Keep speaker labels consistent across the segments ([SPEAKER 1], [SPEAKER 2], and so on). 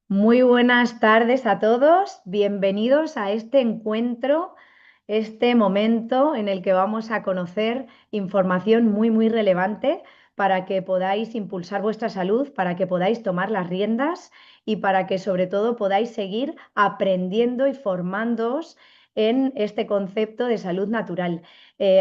[SPEAKER 1] Muy buenas tardes a todos, bienvenidos a este encuentro, este momento en el que vamos a conocer información muy relevante para que podáis impulsar vuestra salud, para que podáis tomar las riendas y para que sobre todo podáis seguir aprendiendo y formándoos en este concepto de salud natural.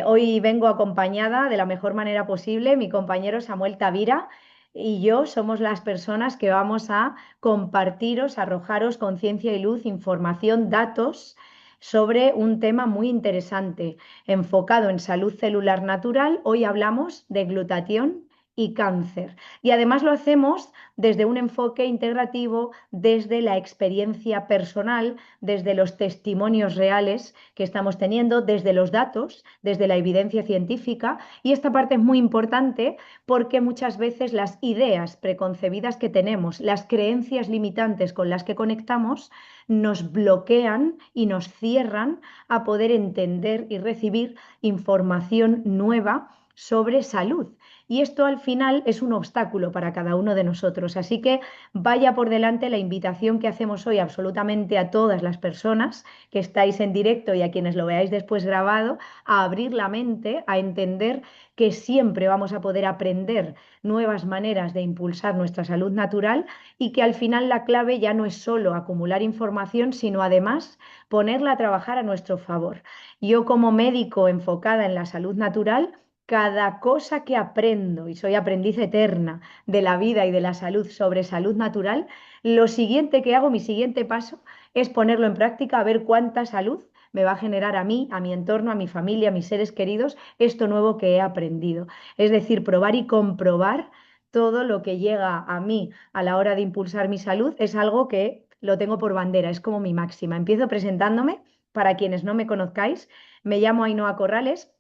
[SPEAKER 1] Hoy vengo acompañada de la mejor manera posible, mi compañero Samuel Tavira y yo somos las personas que vamos a compartiros, arrojaros con ciencia y luz, información, datos sobre un tema muy interesante enfocado en salud celular natural. Hoy hablamos de glutatión y cáncer. Y además lo hacemos desde un enfoque integrativo, desde la experiencia personal, desde los testimonios reales que estamos teniendo, desde los datos, desde la evidencia científica. Y esta parte es muy importante porque muchas veces las ideas preconcebidas que tenemos, las creencias limitantes con las que conectamos, nos bloquean y nos cierran a poder entender y recibir información nueva sobre salud. Y esto al final es un obstáculo para cada uno de nosotros. Así que vaya por delante la invitación que hacemos hoy absolutamente a todas las personas que estáis en directo y a quienes lo veáis después grabado, a abrir la mente, a entender que siempre vamos a poder aprender nuevas maneras de impulsar nuestra salud natural y que al final la clave ya no es solo acumular información, sino además ponerla a trabajar a nuestro favor. Yo como médico enfocada en la salud natural, cada cosa que aprendo, y soy aprendiz eterna de la vida y de la salud sobre salud natural, lo siguiente que hago, mi siguiente paso, es ponerlo en práctica, a ver cuánta salud me va a generar a mí, a mi entorno, a mi familia, a mis seres queridos, esto nuevo que he aprendido. Es decir, probar y comprobar todo lo que llega a mí a la hora de impulsar mi salud es algo que lo tengo por bandera, es como mi máxima. Empiezo presentándome, para quienes no me conozcáis, me llamo Ainhoa Corrales.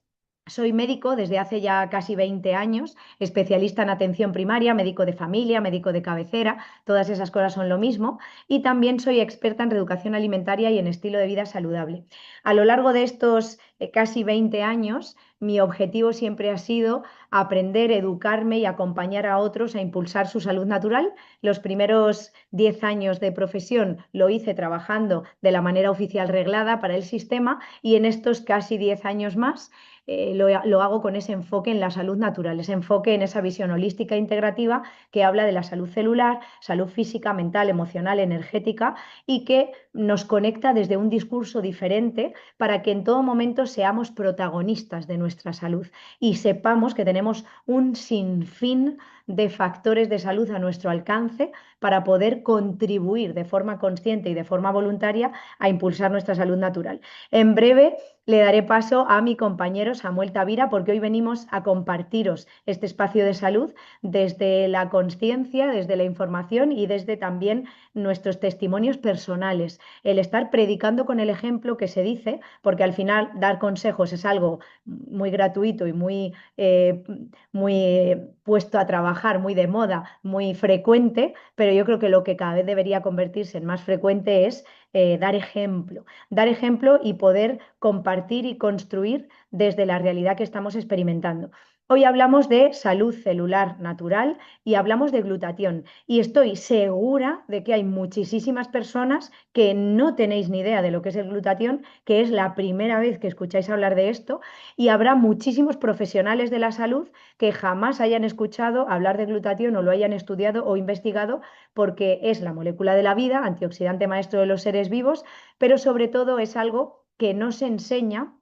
[SPEAKER 1] Soy médico desde hace ya casi 20 años, especialista en atención primaria, médico de familia, médico de cabecera, todas esas cosas son lo mismo, y también soy experta en reeducación alimentaria y en estilo de vida saludable. A lo largo de estos casi 20 años, mi objetivo siempre ha sido aprender, educarme y acompañar a otros a impulsar su salud natural. Los primeros 10 años de profesión lo hice trabajando de la manera oficial reglada para el sistema y en estos casi 10 años más lo hago con ese enfoque en la salud natural, ese enfoque en esa visión holística e integrativa que habla de la salud celular, salud física, mental, emocional, energética y que nos conecta desde un discurso diferente para que en todo momento seamos protagonistas de nuestra salud y sepamos que tenemos un sinfín de factores de salud a nuestro alcance para poder contribuir de forma consciente y de forma voluntaria a impulsar nuestra salud natural. En breve le daré paso a mi compañero Samuel Tavira porque hoy venimos a compartiros este espacio de salud desde la conciencia, desde la información y desde también nuestros testimonios personales. El estar predicando con el ejemplo que se dice, porque al final dar consejos es algo muy gratuito y muy puesto a trabajar, muy de moda, muy frecuente, pero yo creo que lo que cada vez debería convertirse en más frecuente es dar ejemplo y poder compartir y construir desde la realidad que estamos experimentando. Hoy hablamos de salud celular natural y hablamos de glutatión. Y estoy segura de que hay muchísimas personas que no tenéis ni idea de lo que es el glutatión, que es la primera vez que escucháis hablar de esto, y habrá muchísimos profesionales de la salud que jamás hayan escuchado hablar de glutatión o lo hayan estudiado o investigado porque es la molécula de la vida, antioxidante maestro de los seres vivos, pero sobre todo es algo que no se enseña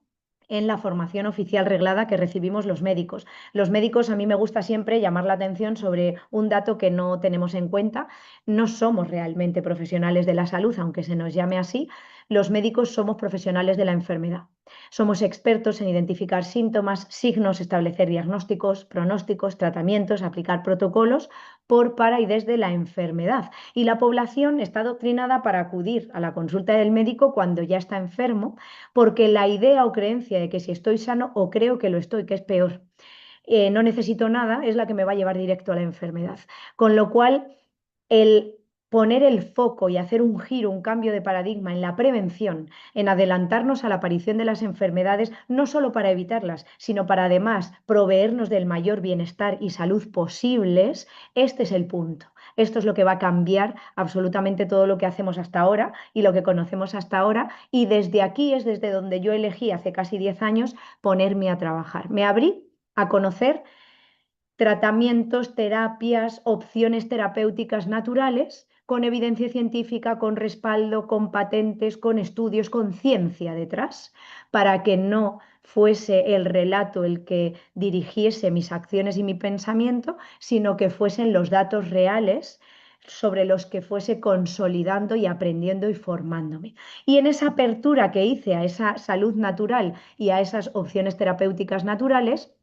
[SPEAKER 1] en la formación oficial reglada que recibimos los médicos. Los médicos, a mí me gusta siempre llamar la atención sobre un dato que no tenemos en cuenta. No somos realmente profesionales de la salud, aunque se nos llame así. Los médicos somos profesionales de la enfermedad. Somos expertos en identificar síntomas, signos, establecer diagnósticos, pronósticos, tratamientos, aplicar protocolos por, para y desde la enfermedad. Y la población está adoctrinada para acudir a la consulta del médico cuando ya está enfermo, porque la idea o creencia de que si estoy sano o creo que lo estoy, que es peor, no necesito nada, es la que me va a llevar directo a la enfermedad. Con lo cual, el poner el foco y hacer un giro, un cambio de paradigma en la prevención, en adelantarnos a la aparición de las enfermedades, no solo para evitarlas, sino para además proveernos del mayor bienestar y salud posibles, este es el punto. Esto es lo que va a cambiar absolutamente todo lo que hacemos hasta ahora y lo que conocemos hasta ahora. Y desde aquí es desde donde yo elegí hace casi 10 años ponerme a trabajar. Me abrí a conocer tratamientos, terapias, opciones terapéuticas naturales con evidencia científica, con respaldo, con patentes, con estudios, con ciencia detrás, para que no fuese el relato el que dirigiese mis acciones y mi pensamiento, sino que fuesen los datos reales sobre los que fuese consolidando y aprendiendo y formándome. Y en esa apertura que hice a esa salud natural y a esas opciones terapéuticas naturales,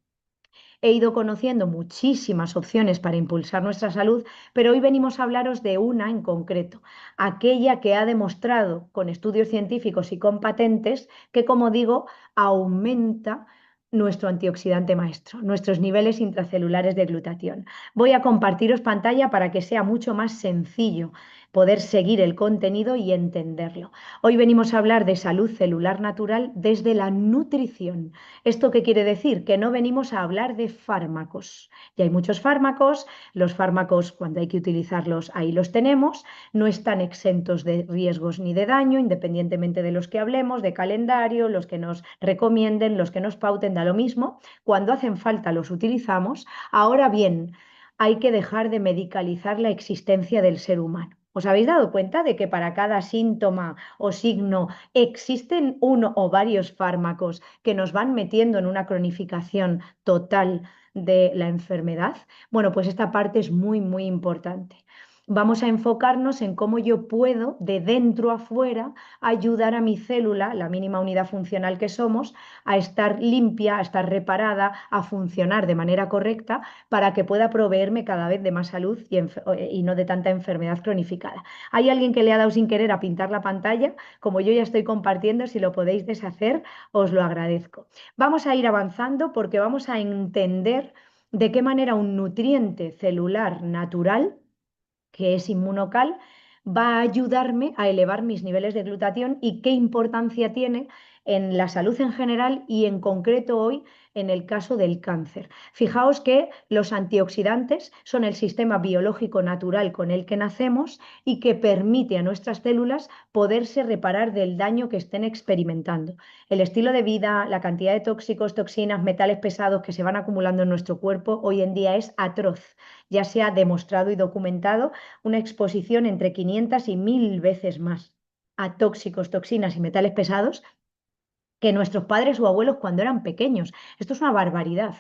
[SPEAKER 1] he ido conociendo muchísimas opciones para impulsar nuestra salud, pero hoy venimos a hablaros de una en concreto, aquella que ha demostrado con estudios científicos y con patentes que, como digo, aumenta nuestro antioxidante maestro, nuestros niveles intracelulares de glutatión. Voy a compartiros pantalla para que sea mucho más sencillo poder seguir el contenido y entenderlo. Hoy venimos a hablar de salud celular natural desde la nutrición. ¿Esto qué quiere decir? Que no venimos a hablar de fármacos. Y hay muchos fármacos, los fármacos cuando hay que utilizarlos ahí los tenemos, no están exentos de riesgos ni de daño, independientemente de los que hablemos, de calendario, los que nos recomienden, los que nos pauten, da lo mismo. Cuando hacen falta los utilizamos. Ahora bien, hay que dejar de medicalizar la existencia del ser humano. ¿Os habéis dado cuenta de que para cada síntoma o signo existen uno o varios fármacos que nos van metiendo en una cronificación total de la enfermedad? Bueno, pues esta parte es muy, muy importante. Vamos a enfocarnos en cómo yo puedo, de dentro a fuera, ayudar a mi célula, la mínima unidad funcional que somos, a estar limpia, a estar reparada, a funcionar de manera correcta para que pueda proveerme cada vez de más salud y no de tanta enfermedad cronificada. ¿Hay alguien que le ha dado sin querer a pintar la pantalla? Como yo ya estoy compartiendo, si lo podéis deshacer, os lo agradezco. Vamos a ir avanzando porque vamos a entender de qué manera un nutriente celular natural, que es inmunocal, va a ayudarme a elevar mis niveles de glutatión y qué importancia tiene en la salud en general y en concreto hoy en el caso del cáncer. Fijaos que los antioxidantes son el sistema biológico natural con el que nacemos y que permite a nuestras células poderse reparar del daño que estén experimentando. El estilo de vida, la cantidad de tóxicos, toxinas, metales pesados que se van acumulando en nuestro cuerpo hoy en día es atroz. Ya se ha demostrado y documentado una exposición entre 500 y 1000 veces más a tóxicos, toxinas y metales pesados que nuestros padres o abuelos cuando eran pequeños. Esto es una barbaridad.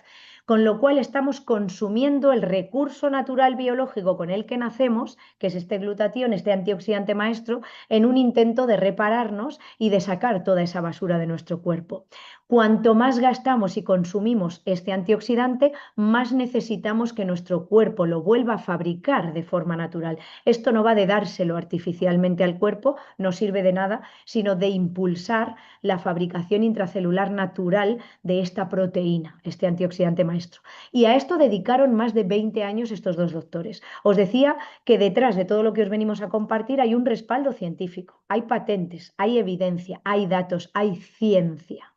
[SPEAKER 1] Con lo cual estamos consumiendo el recurso natural biológico con el que nacemos, que es este glutatión, este antioxidante maestro, en un intento de repararnos y de sacar toda esa basura de nuestro cuerpo. Cuanto más gastamos y consumimos este antioxidante, más necesitamos que nuestro cuerpo lo vuelva a fabricar de forma natural. Esto no va de dárselo artificialmente al cuerpo, no sirve de nada, sino de impulsar la fabricación intracelular natural de esta proteína, este antioxidante maestro. Y a esto dedicaron más de 20 años estos dos doctores. Os decía que detrás de todo lo que os venimos a compartir hay un respaldo científico, hay patentes, hay evidencia, hay datos, hay ciencia.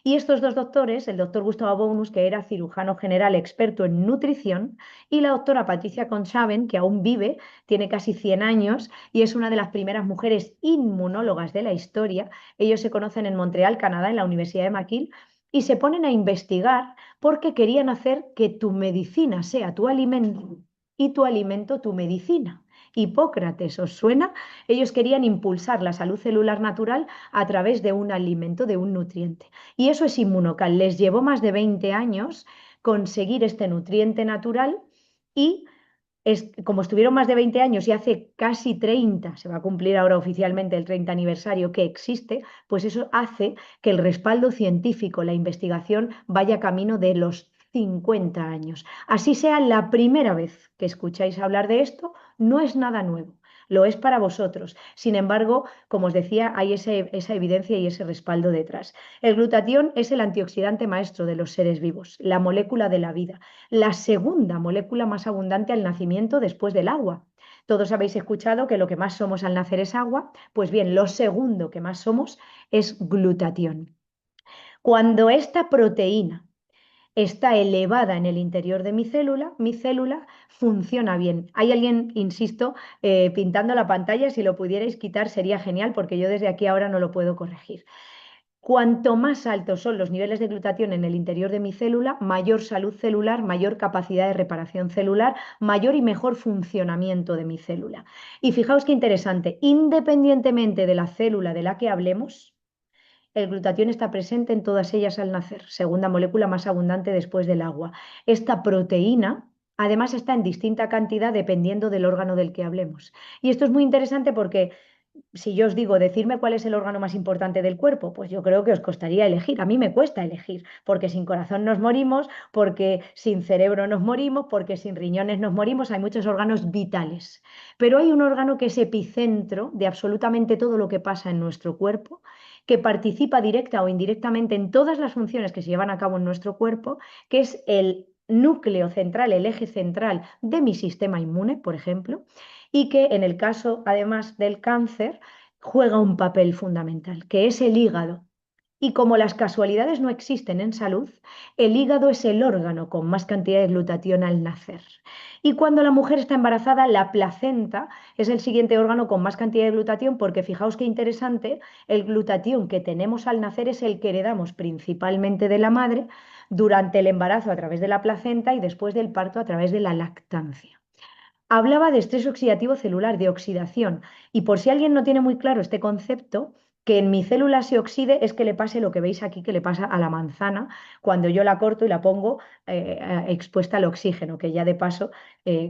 [SPEAKER 1] Y estos dos doctores, el doctor Gustavo Bonus, que era cirujano general experto en nutrición, y la doctora Patricia Conchaven, que aún vive, tiene casi 100 años y es una de las primeras mujeres inmunólogas de la historia. Ellos se conocen en Montreal, Canadá, en la Universidad de McGill, y se ponen a investigar porque querían hacer que tu medicina sea tu alimento y tu alimento tu medicina. Hipócrates, ¿os suena? Ellos querían impulsar la salud celular natural a través de un alimento, de un nutriente. Y eso es inmunocal. Les llevó más de 20 años conseguir este nutriente natural y como estuvieron más de 20 años y hace casi 30, se va a cumplir ahora oficialmente el 30 aniversario que existe, pues eso hace que el respaldo científico, la investigación, vaya camino de los 50 años. Así sea la primera vez que escucháis hablar de esto, no es nada nuevo. Lo es para vosotros. Sin embargo, como os decía, hay esa evidencia y ese respaldo detrás. El glutatión es el antioxidante maestro de los seres vivos, la molécula de la vida, la segunda molécula más abundante al nacimiento después del agua. Todos habéis escuchado que lo que más somos al nacer es agua, pues bien, lo segundo que más somos es glutatión. Cuando esta proteína está elevada en el interior de mi célula funciona bien. Hay alguien, insisto, pintando la pantalla, si lo pudierais quitar sería genial porque yo desde aquí ahora no lo puedo corregir. Cuanto más altos son los niveles de glutatión en el interior de mi célula, mayor salud celular, mayor capacidad de reparación celular, mayor y mejor funcionamiento de mi célula. Y fijaos qué interesante, independientemente de la célula de la que hablemos, el glutatión está presente en todas ellas al nacer, segunda molécula más abundante después del agua. Esta proteína, además, está en distinta cantidad dependiendo del órgano del que hablemos. Y esto es muy interesante porque si yo os digo, decirme cuál es el órgano más importante del cuerpo, pues yo creo que os costaría elegir. A mí me cuesta elegir, porque sin corazón nos morimos, porque sin cerebro nos morimos, porque sin riñones nos morimos. Hay muchos órganos vitales. Pero hay un órgano que es epicentro de absolutamente todo lo que pasa en nuestro cuerpo, que participa directa o indirectamente en todas las funciones que se llevan a cabo en nuestro cuerpo, que es el núcleo central, el eje central de mi sistema inmune, por ejemplo, y que en el caso, además del cáncer, juega un papel fundamental, que es el hígado. Y como las casualidades no existen en salud, el hígado es el órgano con más cantidad de glutatión al nacer. Y cuando la mujer está embarazada, la placenta es el siguiente órgano con más cantidad de glutatión, porque fijaos qué interesante, el glutatión que tenemos al nacer es el que heredamos principalmente de la madre durante el embarazo a través de la placenta y después del parto a través de la lactancia. Hablaba de estrés oxidativo celular, de oxidación. Y por si alguien no tiene muy claro este concepto, que en mi célula se oxide es que le pase lo que veis aquí que le pasa a la manzana cuando yo la corto y la pongo expuesta al oxígeno, que ya de paso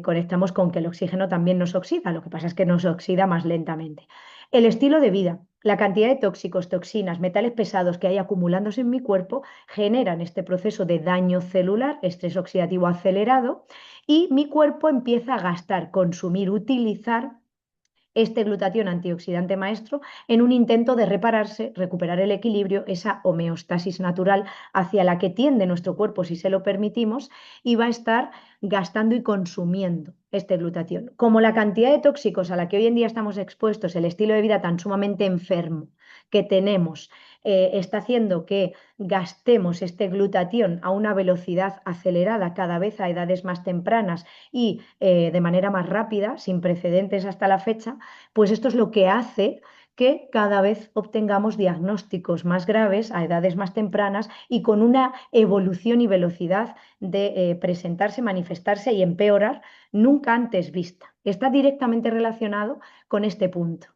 [SPEAKER 1] conectamos con que el oxígeno también nos oxida, lo que pasa es que nos oxida más lentamente. El estilo de vida, la cantidad de tóxicos, toxinas, metales pesados que hay acumulándose en mi cuerpo generan este proceso de daño celular, estrés oxidativo acelerado, y mi cuerpo empieza a gastar, consumir, utilizar este glutatión antioxidante maestro en un intento de repararse, recuperar el equilibrio, esa homeostasis natural hacia la que tiende nuestro cuerpo si se lo permitimos, y va a estar gastando y consumiendo este glutatión. Como la cantidad de tóxicos a la que hoy en día estamos expuestos, el estilo de vida tan sumamente enfermo que tenemos, está haciendo que gastemos este glutatión a una velocidad acelerada cada vez a edades más tempranas y de manera más rápida, sin precedentes hasta la fecha, pues esto es lo que hace que cada vez obtengamos diagnósticos más graves a edades más tempranas y con una evolución y velocidad de presentarse, manifestarse y empeorar nunca antes vista. Está directamente relacionado con este punto.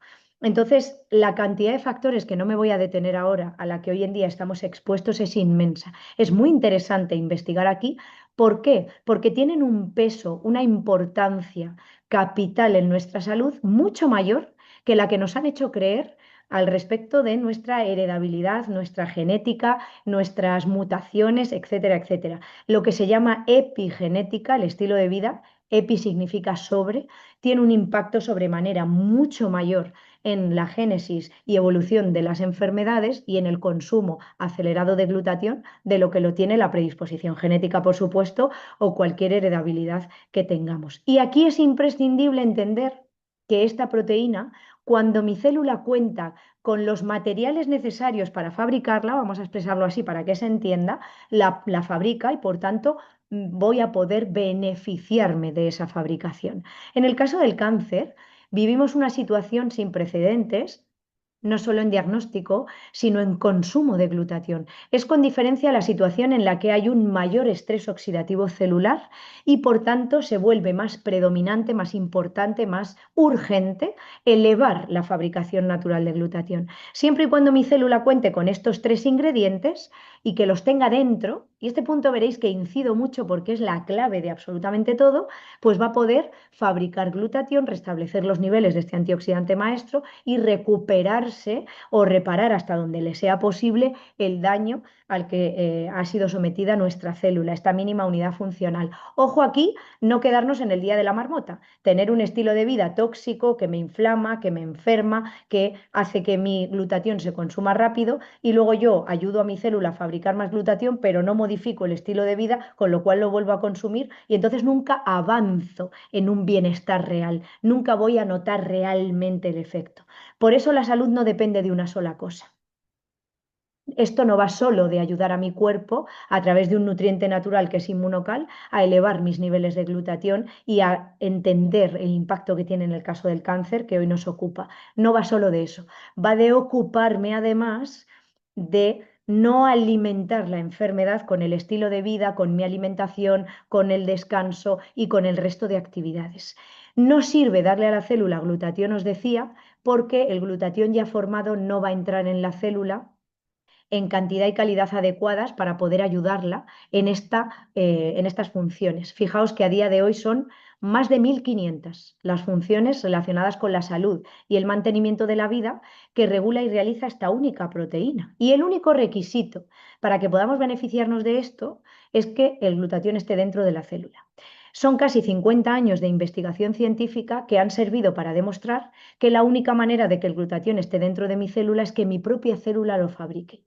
[SPEAKER 1] Entonces, la cantidad de factores que no me voy a detener ahora, a la que hoy en día estamos expuestos, es inmensa. Es muy interesante investigar aquí. ¿Por qué? Porque tienen un peso, una importancia capital en nuestra salud mucho mayor que la que nos han hecho creer al respecto de nuestra heredabilidad, nuestra genética, nuestras mutaciones, etcétera, etcétera. Lo que se llama epigenética, el estilo de vida, epi significa sobre, tiene un impacto sobremanera mucho mayor en la génesis y evolución de las enfermedades y en el consumo acelerado de glutatión de lo que lo tiene la predisposición genética, por supuesto, o cualquier heredabilidad que tengamos. Y aquí es imprescindible entender que esta proteína, cuando mi célula cuenta con los materiales necesarios para fabricarla, vamos a expresarlo así para que se entienda, la fabrica y por tanto voy a poder beneficiarme de esa fabricación. En el caso del cáncer, vivimos una situación sin precedentes, no solo en diagnóstico, sino en consumo de glutatión. Es con diferencia la situación en la que hay un mayor estrés oxidativo celular y por tanto se vuelve más predominante, más importante, más urgente elevar la fabricación natural de glutatión. Siempre y cuando mi célula cuente con estos tres ingredientes y que los tenga dentro, y este punto veréis que incido mucho porque es la clave de absolutamente todo, pues va a poder fabricar glutatión, restablecer los niveles de este antioxidante maestro y recuperarse adaptarse o reparar hasta donde le sea posible el daño al que ha sido sometida nuestra célula, esta mínima unidad funcional. Ojo aquí, no quedarnos en el día de la marmota, tener un estilo de vida tóxico que me inflama, que me enferma, que hace que mi glutatión se consuma rápido y luego yo ayudo a mi célula a fabricar más glutatión, pero no modifico el estilo de vida, con lo cual lo vuelvo a consumir y entonces nunca avanzo en un bienestar real, nunca voy a notar realmente el efecto. Por eso la salud no depende de una sola cosa. Esto no va solo de ayudar a mi cuerpo a través de un nutriente natural que es inmunocal a elevar mis niveles de glutatión y a entender el impacto que tiene en el caso del cáncer que hoy nos ocupa. No va solo de eso, va de ocuparme además de no alimentar la enfermedad con el estilo de vida, con mi alimentación, con el descanso y con el resto de actividades. No sirve darle a la célula glutatión, os decía, porque el glutatión ya formado no va a entrar en la célula en cantidad y calidad adecuadas para poder ayudarla en estas funciones. Fijaos que a día de hoy son más de 1.500 las funciones relacionadas con la salud y el mantenimiento de la vida que regula y realiza esta única proteína. Y el único requisito para que podamos beneficiarnos de esto es que el glutatión esté dentro de la célula. Son casi 50 años de investigación científica que han servido para demostrar que la única manera de que el glutatión esté dentro de mi célula es que mi propia célula lo fabrique.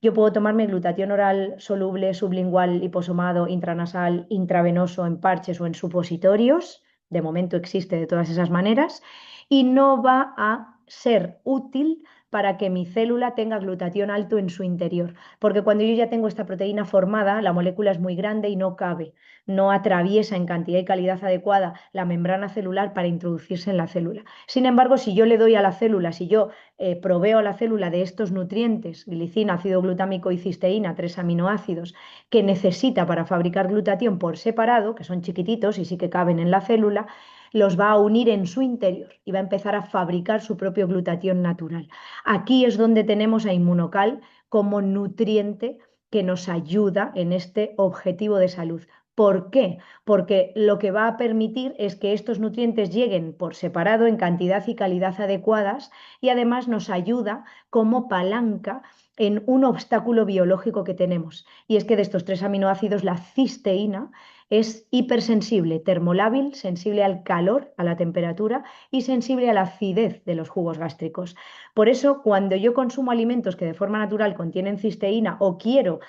[SPEAKER 1] Yo puedo tomarme glutatión oral soluble, sublingual, liposomado, intranasal, intravenoso, en parches o en supositorios. De momento existe de todas esas maneras y no va a ser útil para que mi célula tenga glutatión alto en su interior, porque cuando yo ya tengo esta proteína formada, la molécula es muy grande y no cabe, no atraviesa en cantidad y calidad adecuada la membrana celular para introducirse en la célula. Sin embargo, si yo le doy a la célula, si yo proveo a la célula de estos nutrientes, glicina, ácido glutámico y cisteína, tres aminoácidos, que necesita para fabricar glutatión por separado, que son chiquititos y sí que caben en la célula, los va a unir en su interior y va a empezar a fabricar su propio glutatión natural. Aquí es donde tenemos a Inmunocal como nutriente que nos ayuda en este objetivo de salud. ¿Por qué? Porque lo que va a permitir es que estos nutrientes lleguen por separado en cantidad y calidad adecuadas y además nos ayuda como palanca en un obstáculo biológico que tenemos. Y es que de estos tres aminoácidos, la cisteína es hipersensible, termolábil, sensible al calor, a la temperatura y sensible a la acidez de los jugos gástricos. Por eso, cuando yo consumo alimentos que de forma natural contienen cisteína o quiero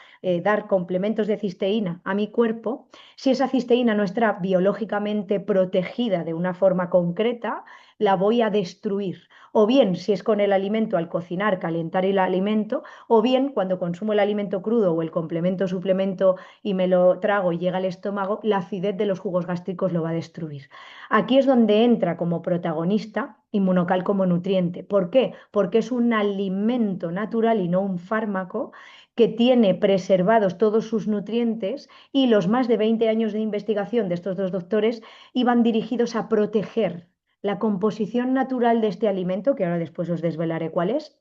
[SPEAKER 1] dar complementos de cisteína a mi cuerpo, si esa cisteína no está biológicamente protegida de una forma concreta, la voy a destruir. O bien, si es con el alimento al cocinar, calentar el alimento, o bien cuando consumo el alimento crudo o el complemento, suplemento y me lo trago y llega al estómago, la acidez de los jugos gástricos lo va a destruir. Aquí es donde entra como protagonista Inmunocal como nutriente. ¿Por qué? Porque es un alimento natural y no un fármaco que tiene preservados todos sus nutrientes y los más de 20 años de investigación de estos dos doctores iban dirigidos a proteger la composición natural de este alimento, que ahora después os desvelaré cuál es,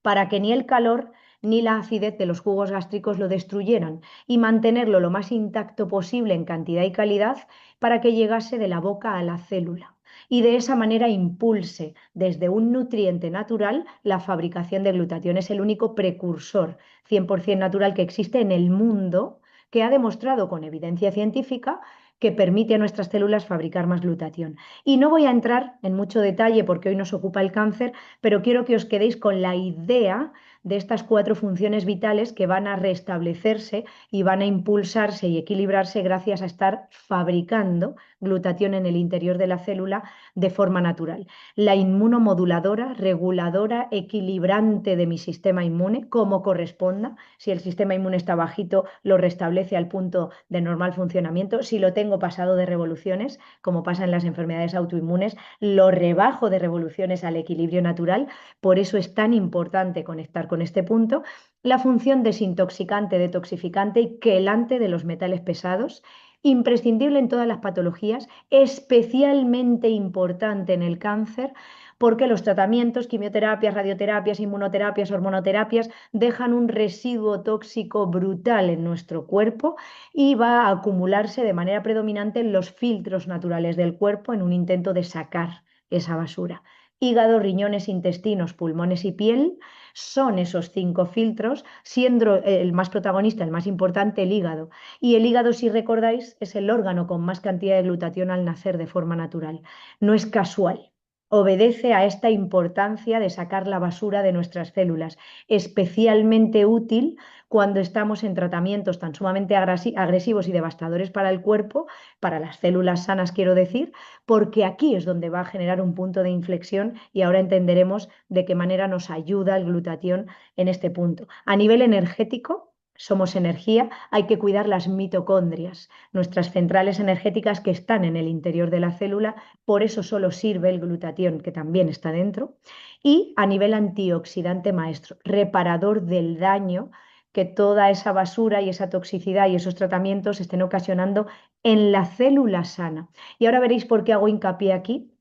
[SPEAKER 1] para que ni el calor ni la acidez de los jugos gástricos lo destruyeran y mantenerlo lo más intacto posible en cantidad y calidad para que llegase de la boca a la célula y de esa manera impulse desde un nutriente natural la fabricación de glutatión. Es el único precursor 100% natural que existe en el mundo que ha demostrado con evidencia científica que permite a nuestras células fabricar más glutatión. Y no voy a entrar en mucho detalle porque hoy nos ocupa el cáncer, pero quiero que os quedéis con la idea de estas cuatro funciones vitales que van a restablecerse y van a impulsarse y equilibrarse gracias a estar fabricando glutatión en el interior de la célula de forma natural. La inmunomoduladora, reguladora, equilibrante de mi sistema inmune, como corresponda. Si el sistema inmune está bajito, lo restablece al punto de normal funcionamiento. Si lo tengo pasado de revoluciones, como pasa en las enfermedades autoinmunes, lo rebajo de revoluciones al equilibrio natural. Por eso es tan importante conectar con este punto. La función desintoxicante, detoxificante y quelante de los metales pesados, imprescindible en todas las patologías, especialmente importante en el cáncer, porque los tratamientos, quimioterapias, radioterapias, inmunoterapias, hormonoterapias, dejan un residuo tóxico brutal en nuestro cuerpo y va a acumularse de manera predominante en los filtros naturales del cuerpo en un intento de sacar esa basura. hígado, riñones, intestinos, pulmones y piel. Son esos 5 filtros, siendo el más protagonista, el más importante, el hígado. Y el hígado, si recordáis, es el órgano con más cantidad de glutatión al nacer de forma natural. No es casual. Obedece a esta importancia de sacar la basura de nuestras células, especialmente útil cuando estamos en tratamientos tan sumamente agresivos y devastadores para el cuerpo, para las células sanas quiero decir, porque aquí es donde va a generar un punto de inflexión y ahora entenderemos de qué manera nos ayuda el glutatión en este punto. A nivel energético, somos energía, hay que cuidar las mitocondrias, nuestras centrales energéticas que están en el interior de la célula, por eso solo sirve el glutatión, que también está dentro, y a nivel antioxidante maestro, reparador del daño que toda esa basura y esa toxicidad y esos tratamientos estén ocasionando en la célula sana. Y ahora veréis por qué hago hincapié aquí,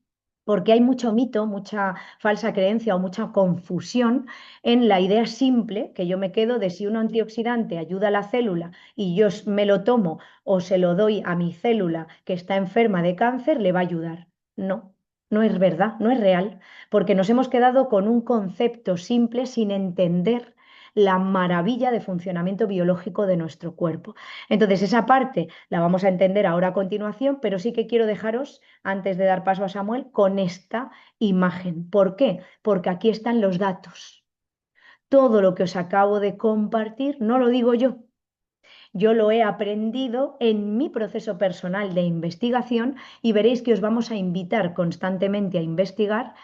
[SPEAKER 1] porque hay mucho mito, mucha falsa creencia o mucha confusión en la idea simple que yo me quedo de si un antioxidante ayuda a la célula y yo me lo tomo o se lo doy a mi célula que está enferma de cáncer, le va a ayudar. No, no es verdad, no es real, porque nos hemos quedado con un concepto simple sin entender la maravilla de funcionamiento biológico de nuestro cuerpo. Entonces, esa parte la vamos a entender ahora a continuación, pero sí que quiero dejaros, antes de dar paso a Samuel, con esta imagen. ¿Por qué? Porque aquí están los datos. Todo lo que os acabo de compartir no lo digo yo lo he aprendido en mi proceso personal de investigación y veréis que os vamos a invitar constantemente a investigar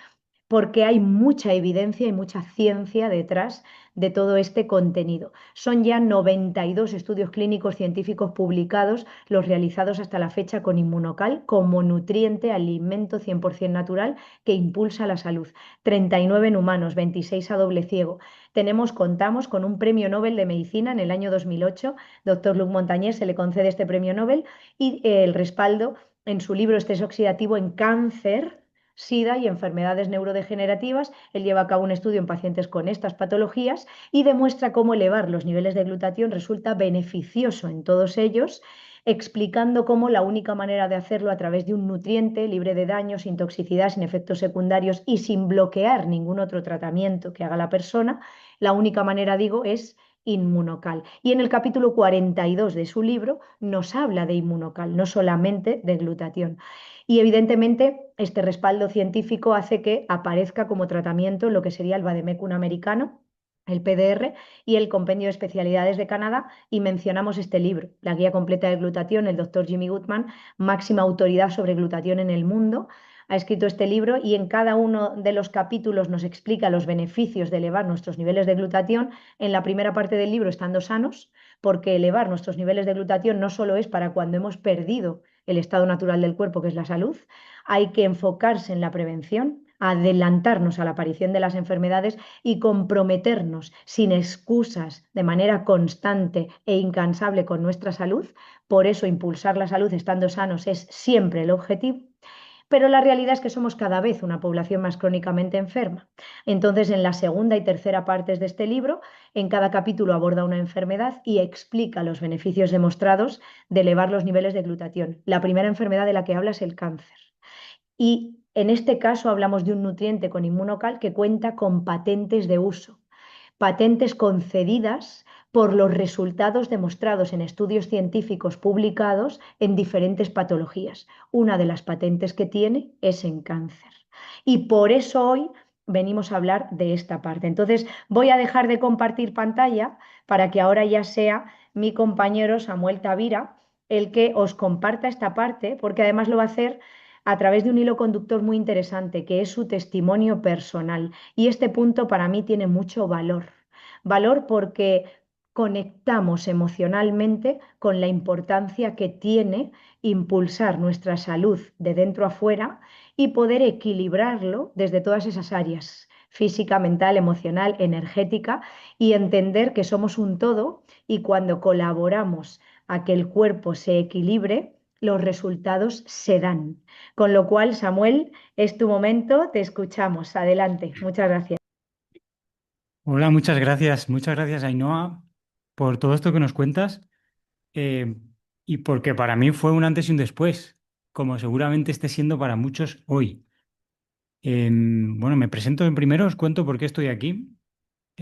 [SPEAKER 1] porque hay mucha evidencia y mucha ciencia detrás de todo este contenido. Son ya 92 estudios clínicos científicos publicados, los realizados hasta la fecha con Inmunocal como nutriente, alimento 100% natural que impulsa la salud. 39 en humanos, 26 a doble ciego. Contamos con un premio Nobel de Medicina en el año 2008. Doctor Luc Montagnier se le concede este premio Nobel y el respaldo en su libro Estrés oxidativo en cáncer, SIDA y enfermedades neurodegenerativas. Él lleva a cabo un estudio en pacientes con estas patologías y demuestra cómo elevar los niveles de glutatión resulta beneficioso en todos ellos, explicando cómo la única manera de hacerlo a través de un nutriente libre de daños, sin toxicidad, sin efectos secundarios y sin bloquear ningún otro tratamiento que haga la persona, la única manera, digo, es Inmunocal. Y en el capítulo 42 de su libro nos habla de Inmunocal, no solamente de glutatión. Y evidentemente este respaldo científico hace que aparezca como tratamiento lo que sería el vademecum americano, el PDR y el Compendio de Especialidades de Canadá, y mencionamos este libro, La Guía Completa de Glutatión, el doctor Jimmy Goodman, máxima autoridad sobre glutatión en el mundo, ha escrito este libro y en cada uno de los capítulos nos explica los beneficios de elevar nuestros niveles de glutatión. En la primera parte del libro, estando sanos, porque elevar nuestros niveles de glutatión no solo es para cuando hemos perdido el estado natural del cuerpo, que es la salud, hay que enfocarse en la prevención, adelantarnos a la aparición de las enfermedades y comprometernos sin excusas de manera constante e incansable con nuestra salud. Por eso impulsar la salud estando sanos es siempre el objetivo. Pero la realidad es que somos cada vez una población más crónicamente enferma. Entonces, en la segunda y tercera partes de este libro, en cada capítulo aborda una enfermedad y explica los beneficios demostrados de elevar los niveles de glutatión. La primera enfermedad de la que habla es el cáncer. Y en este caso hablamos de un nutriente con Inmunocal que cuenta con patentes de uso, patentes concedidas por los resultados demostrados en estudios científicos publicados en diferentes patologías. Una de las patentes que tiene es en cáncer. Y por eso hoy venimos a hablar de esta parte. Entonces voy a dejar de compartir pantalla para que ahora ya sea mi compañero Samuel Tavira el que os comparta esta parte, porque además lo va a hacer a través de un hilo conductor muy interesante, que es su testimonio personal. Y este punto para mí tiene mucho valor. Valor porque conectamos emocionalmente con la importancia que tiene impulsar nuestra salud de dentro a fuera y poder equilibrarlo desde todas esas áreas, física, mental, emocional, energética, y entender que somos un todo y cuando colaboramos a que el cuerpo se equilibre, los resultados se dan. Con lo cual, Samuel, es tu momento, te escuchamos. Adelante. Muchas gracias.
[SPEAKER 2] Hola, muchas gracias Ainhoa por todo esto que nos cuentas eh, y porque para mí fue un antes y un después, como seguramente esté siendo para muchos hoy. Bueno, me presento en primero, os cuento por qué estoy aquí.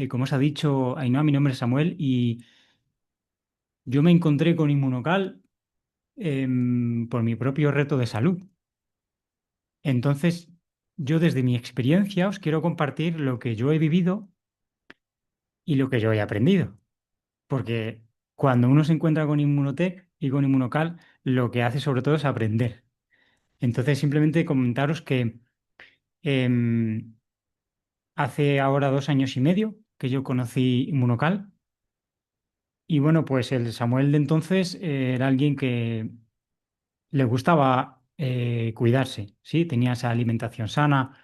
[SPEAKER 2] Como os ha dicho Ainhoa, mi nombre es Samuel y yo me encontré con Inmunocal por mi propio reto de salud. Entonces, yo desde mi experiencia os quiero compartir lo que yo he vivido y lo que yo he aprendido. Porque cuando uno se encuentra con Inmunotech y con Inmunocal, lo que hace sobre todo es aprender. Entonces, simplemente comentaros que em, hace ahora 2 años y medio que yo conocí Inmunocal. Y bueno, pues el Samuel de entonces era alguien que le gustaba cuidarse, ¿sí? Tenía esa alimentación sana,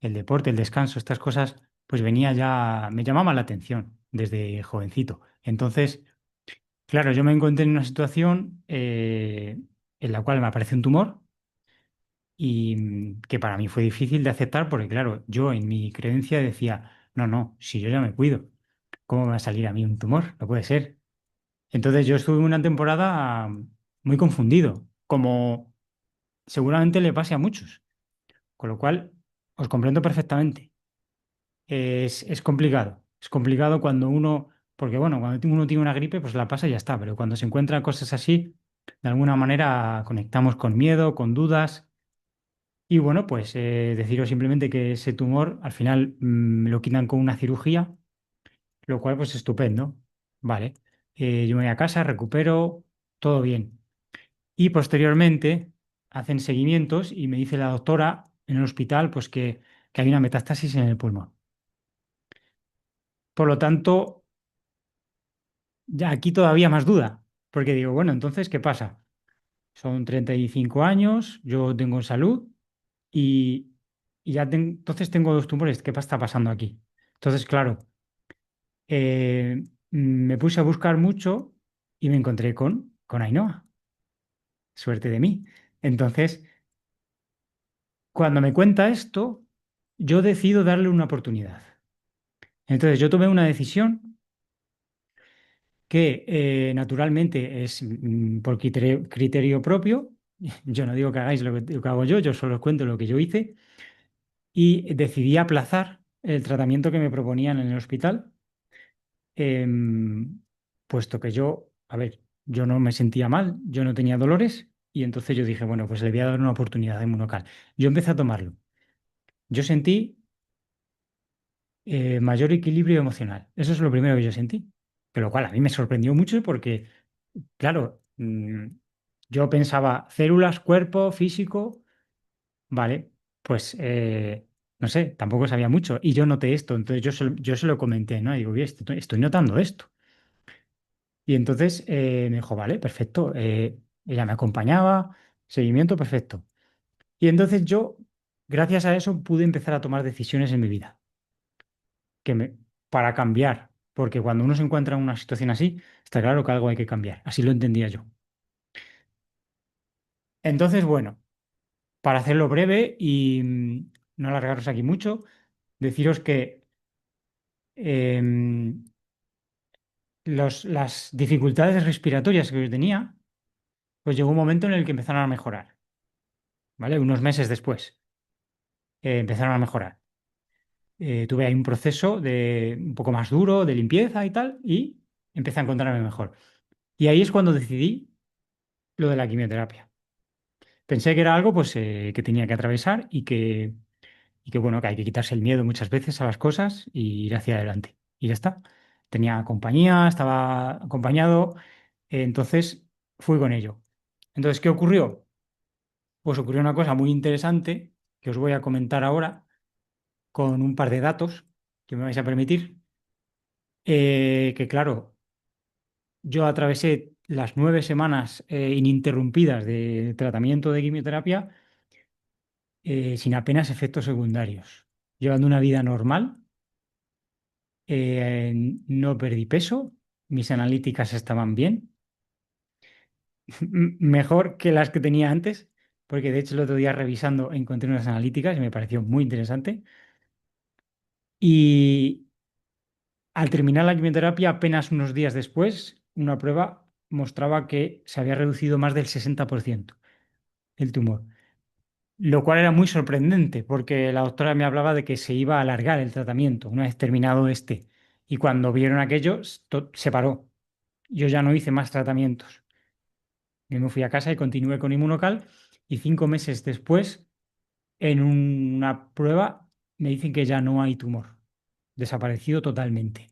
[SPEAKER 2] el deporte, el descanso, estas cosas, pues venía ya, me llamaban la atención desde jovencito. Entonces, claro, yo me encontré en una situación en la cual me apareció un tumor y que para mí fue difícil de aceptar porque, claro, yo en mi creencia decía, no, no, si yo ya me cuido, ¿cómo me va a salir a mí un tumor? No puede ser. Entonces yo estuve una temporada muy confundido, como seguramente le pase a muchos, con lo cual os comprendo perfectamente. Es complicado cuando uno, porque bueno, cuando uno tiene una gripe, pues la pasa y ya está, pero cuando se encuentran cosas así, de alguna manera conectamos con miedo, con dudas. Y bueno, pues deciros simplemente que ese tumor al final lo quitan con una cirugía, lo cual pues estupendo. Vale. Yo me voy a casa, recupero, todo bien. Y posteriormente hacen seguimientos y me dice la doctora en el hospital pues que hay una metástasis en el pulmón. Por lo tanto, ya aquí todavía más duda, porque digo, bueno, entonces, ¿qué pasa? Son 35 años, yo tengo salud y, entonces tengo dos tumores. ¿Qué está pasando aquí? Entonces, claro, me puse a buscar mucho y me encontré con Ainhoa. Suerte de mí. Entonces, cuando me cuenta esto, yo decido darle una oportunidad. Entonces yo tomé una decisión que naturalmente es por criterio propio. Yo no digo que hagáis lo que hago yo solo os cuento lo que yo hice y decidí aplazar el tratamiento que me proponían en el hospital, puesto que yo, a ver, yo no me sentía mal, yo no tenía dolores y entonces yo dije, bueno, pues le voy a dar una oportunidad de Monocal. Yo empecé a tomarlo. Yo sentí mayor equilibrio emocional. Eso es lo primero que yo sentí. Que lo cual a mí me sorprendió mucho porque, claro, yo pensaba células, cuerpo, físico, vale, pues no sé, tampoco sabía mucho. Y yo noté esto, entonces yo se lo comenté, ¿no? Y digo, "Oye, estoy notando esto". Y entonces me dijo, vale, perfecto. Ella me acompañaba, seguimiento, perfecto. Y entonces yo, gracias a eso, pude empezar a tomar decisiones en mi vida. que me, para cambiar, porque cuando uno se encuentra en una situación así, está claro que algo hay que cambiar. Así lo entendía yo. Entonces, bueno, para hacerlo breve y no alargaros aquí mucho, deciros que em, las dificultades respiratorias que yo tenía, pues llegó un momento en el que empezaron a mejorar, ¿vale? Unos meses después empezaron a mejorar. Tuve ahí un proceso de un poco más duro de limpieza y tal, y empecé a encontrarme mejor. Y ahí es cuando decidí lo de la quimioterapia. Pensé que era algo pues, que tenía que atravesar y que, bueno, que hay que quitarse el miedo muchas veces a las cosas y ir hacia adelante. Y ya está. Tenía compañía, estaba acompañado, entonces fui con ello. Entonces, ¿qué ocurrió? Pues ocurrió una cosa muy interesante que os voy a comentar ahora con un par de datos que me vais a permitir. Que claro, yo atravesé las 9 semanas ininterrumpidas de tratamiento de quimioterapia sin apenas efectos secundarios, llevando una vida normal, no perdí peso, mis analíticas estaban bien, mejor que las que tenía antes, porque de hecho el otro día revisando encontré unas analíticas y me pareció muy interesante. Y al terminar la quimioterapia, apenas unos días después, una prueba mostraba que se había reducido más del 60% el tumor. lo cual era muy sorprendente porque la doctora me hablaba de que se iba a alargar el tratamiento una vez terminado este. Y cuando vieron aquello, se paró. Yo ya no hice más tratamientos. Yo me fui a casa y continué con Inmunocal y 5 meses después, en una prueba, me dicen que ya no hay tumor, desaparecido totalmente,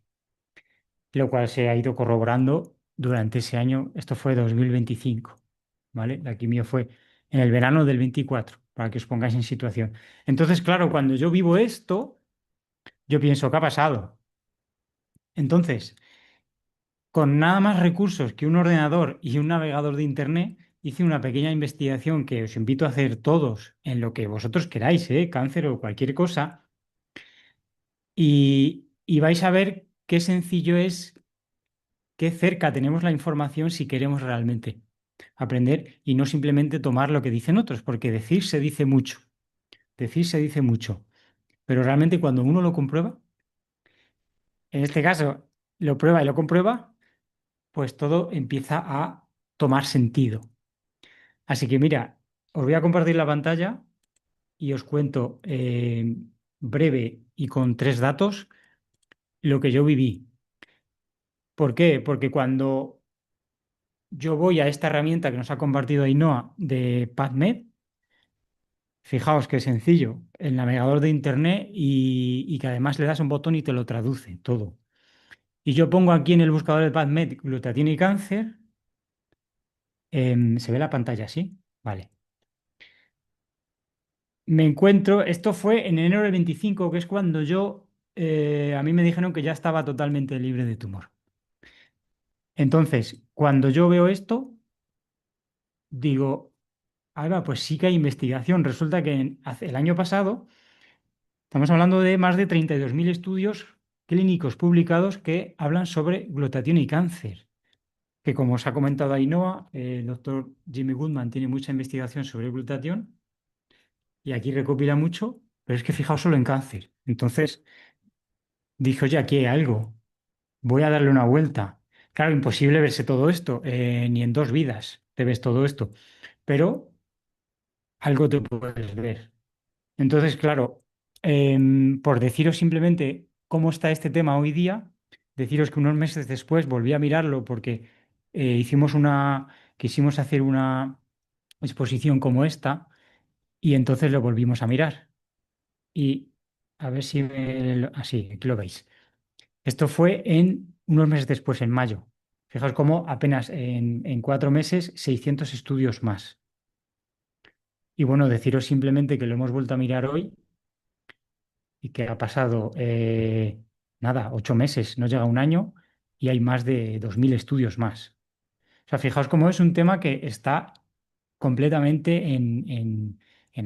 [SPEAKER 2] lo cual se ha ido corroborando durante ese año. Esto fue 2025, ¿vale? La quimio fue en el verano del 24, para que os pongáis en situación. Entonces, claro, cuando yo vivo esto, yo pienso, ¿qué ha pasado? Entonces, con nada más recursos que un ordenador y un navegador de Internet, hice una pequeña investigación que os invito a hacer todos en lo que vosotros queráis, cáncer o cualquier cosa, y vais a ver qué sencillo es, qué cerca tenemos la información si queremos realmente aprender y no simplemente tomar lo que dicen otros, porque decir se dice mucho, pero realmente cuando uno lo comprueba, en este caso lo prueba y lo comprueba, pues todo empieza a tomar sentido. Así que mira, os voy a compartir la pantalla y os cuento breve y con 3 datos lo que yo viví. ¿Por qué? Porque cuando yo voy a esta herramienta que nos ha compartido Ainhoa de PubMed, fijaos qué sencillo, el navegador de Internet y que además le das un botón y te lo traduce todo. Y yo pongo aquí en el buscador de PubMed glutatión y cáncer. ¿Se ve la pantalla así? Vale. Me encuentro, esto fue en enero del 25, que es cuando a mí me dijeron que ya estaba totalmente libre de tumor. Entonces, cuando yo veo esto, digo, ah, va, pues sí que hay investigación. Resulta que el año pasado, estamos hablando de más de 32.000 estudios clínicos publicados que hablan sobre glutatión y cáncer. Que como os ha comentado Ainhoa, el doctor Jimmy Goodman tiene mucha investigación sobre glutatión y aquí recopila mucho, pero es que fijaos solo en cáncer. Entonces, dije, oye, aquí hay algo. Voy a darle una vuelta. Claro, imposible verse todo esto, ni en 2 vidas te ves todo esto, pero algo te puedes ver. Entonces, claro, por deciros simplemente cómo está este tema hoy día, deciros que unos meses después volví a mirarlo porque quisimos hacer una exposición como esta y entonces lo volvimos a mirar. Y a ver si así, aquí lo veis. Esto fue en unos meses después, en mayo. Fijaos cómo apenas en 4 meses, 600 estudios más. Y bueno, deciros simplemente que lo hemos vuelto a mirar hoy y que ha pasado, nada, 8 meses, no llega a un año y hay más de 2.000 estudios más. O sea, fijaos cómo es un tema que está completamente en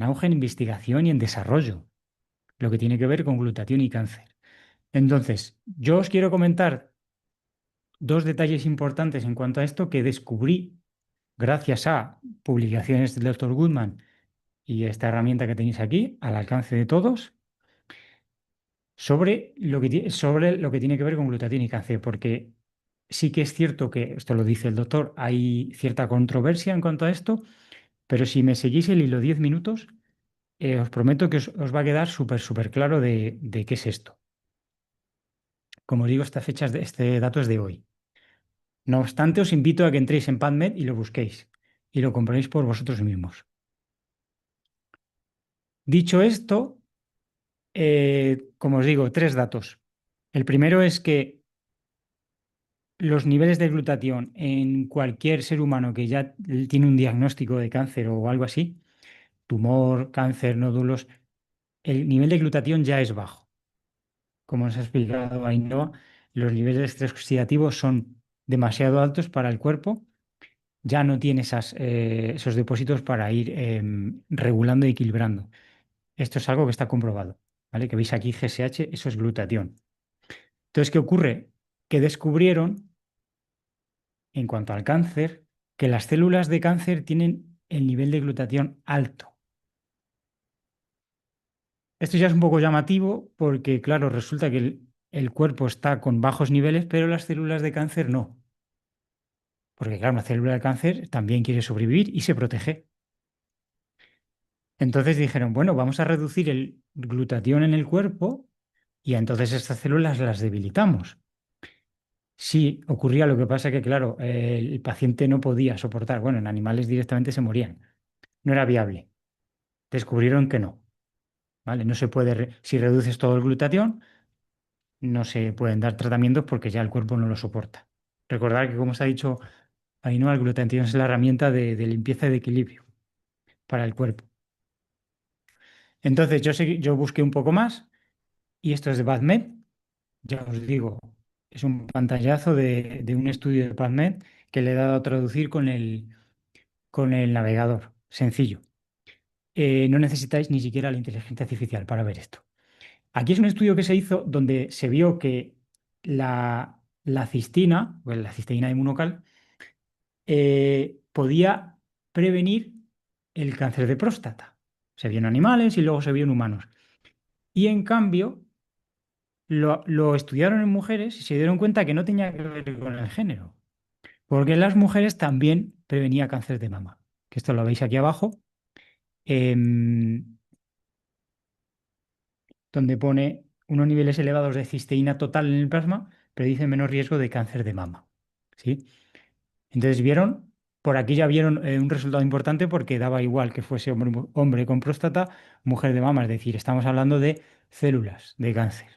[SPEAKER 2] auge, en investigación y en desarrollo, lo que tiene que ver con glutatión y cáncer. Entonces, yo os quiero comentar 2 detalles importantes en cuanto a esto que descubrí gracias a publicaciones del doctor Goodman y esta herramienta que tenéis aquí, al alcance de todos, sobre lo que tiene que ver con glutatión y cáncer, porque sí que es cierto que, esto lo dice el doctor, hay cierta controversia en cuanto a esto, pero si me seguís el hilo 10 minutos, os prometo que os va a quedar súper, súper claro de qué es esto. Como os digo, este dato es de hoy. No obstante, os invito a que entréis en PubMed y lo busquéis y lo compréis por vosotros mismos. Dicho esto, como os digo, 3 datos. El primero es que los niveles de glutatión en cualquier ser humano que ya tiene un diagnóstico de cáncer o algo así, tumor, cáncer, nódulos, el nivel de glutatión ya es bajo. Como nos ha explicado Ainhoa, los niveles de estrés oxidativo son demasiado altos para el cuerpo, ya no tiene esos depósitos para ir regulando y equilibrando. Esto es algo que está comprobado, ¿vale? Que veis aquí GSH, eso es glutatión. Entonces, ¿qué ocurre? Que descubrieron, en cuanto al cáncer, que las células de cáncer tienen el nivel de glutatión alto. Esto ya es un poco llamativo porque, claro, resulta que el cuerpo está con bajos niveles, pero las células de cáncer no. Porque, claro, una célula de cáncer también quiere sobrevivir y se protege. Entonces dijeron, bueno, vamos a reducir el glutatión en el cuerpo y entonces estas células las debilitamos. Sí, ocurría, lo que pasa que, claro, el paciente no podía soportar. Bueno, en animales directamente se morían. No era viable. Descubrieron que no, ¿vale? No se puede, si reduces todo el glutatión, no se pueden dar tratamientos porque ya el cuerpo no lo soporta. Recordar que, como os ha dicho Ainhoa, el glutatión es la herramienta de limpieza y de equilibrio para el cuerpo. Entonces yo busqué un poco más y esto es de PubMed. Ya os digo, es un pantallazo de un estudio de PubMed que le he dado a traducir con el navegador. Sencillo. No necesitáis ni siquiera la inteligencia artificial para ver esto. Aquí es un estudio que se hizo donde se vio que la cistina, o la cisteína inmunocal, podía prevenir el cáncer de próstata. Se vio en animales y luego se vio en humanos. Y en cambio, lo estudiaron en mujeres y se dieron cuenta que no tenía que ver con el género, porque en las mujeres también prevenía cáncer de mama, que esto lo veis aquí abajo, em, donde pone unos niveles elevados de cisteína total en el plasma predicen menos riesgo de cáncer de mama. ¿Sí? Entonces vieron, por aquí ya vieron un resultado importante porque daba igual que fuese hombre con próstata, mujer de mama, es decir, estamos hablando de células de cáncer.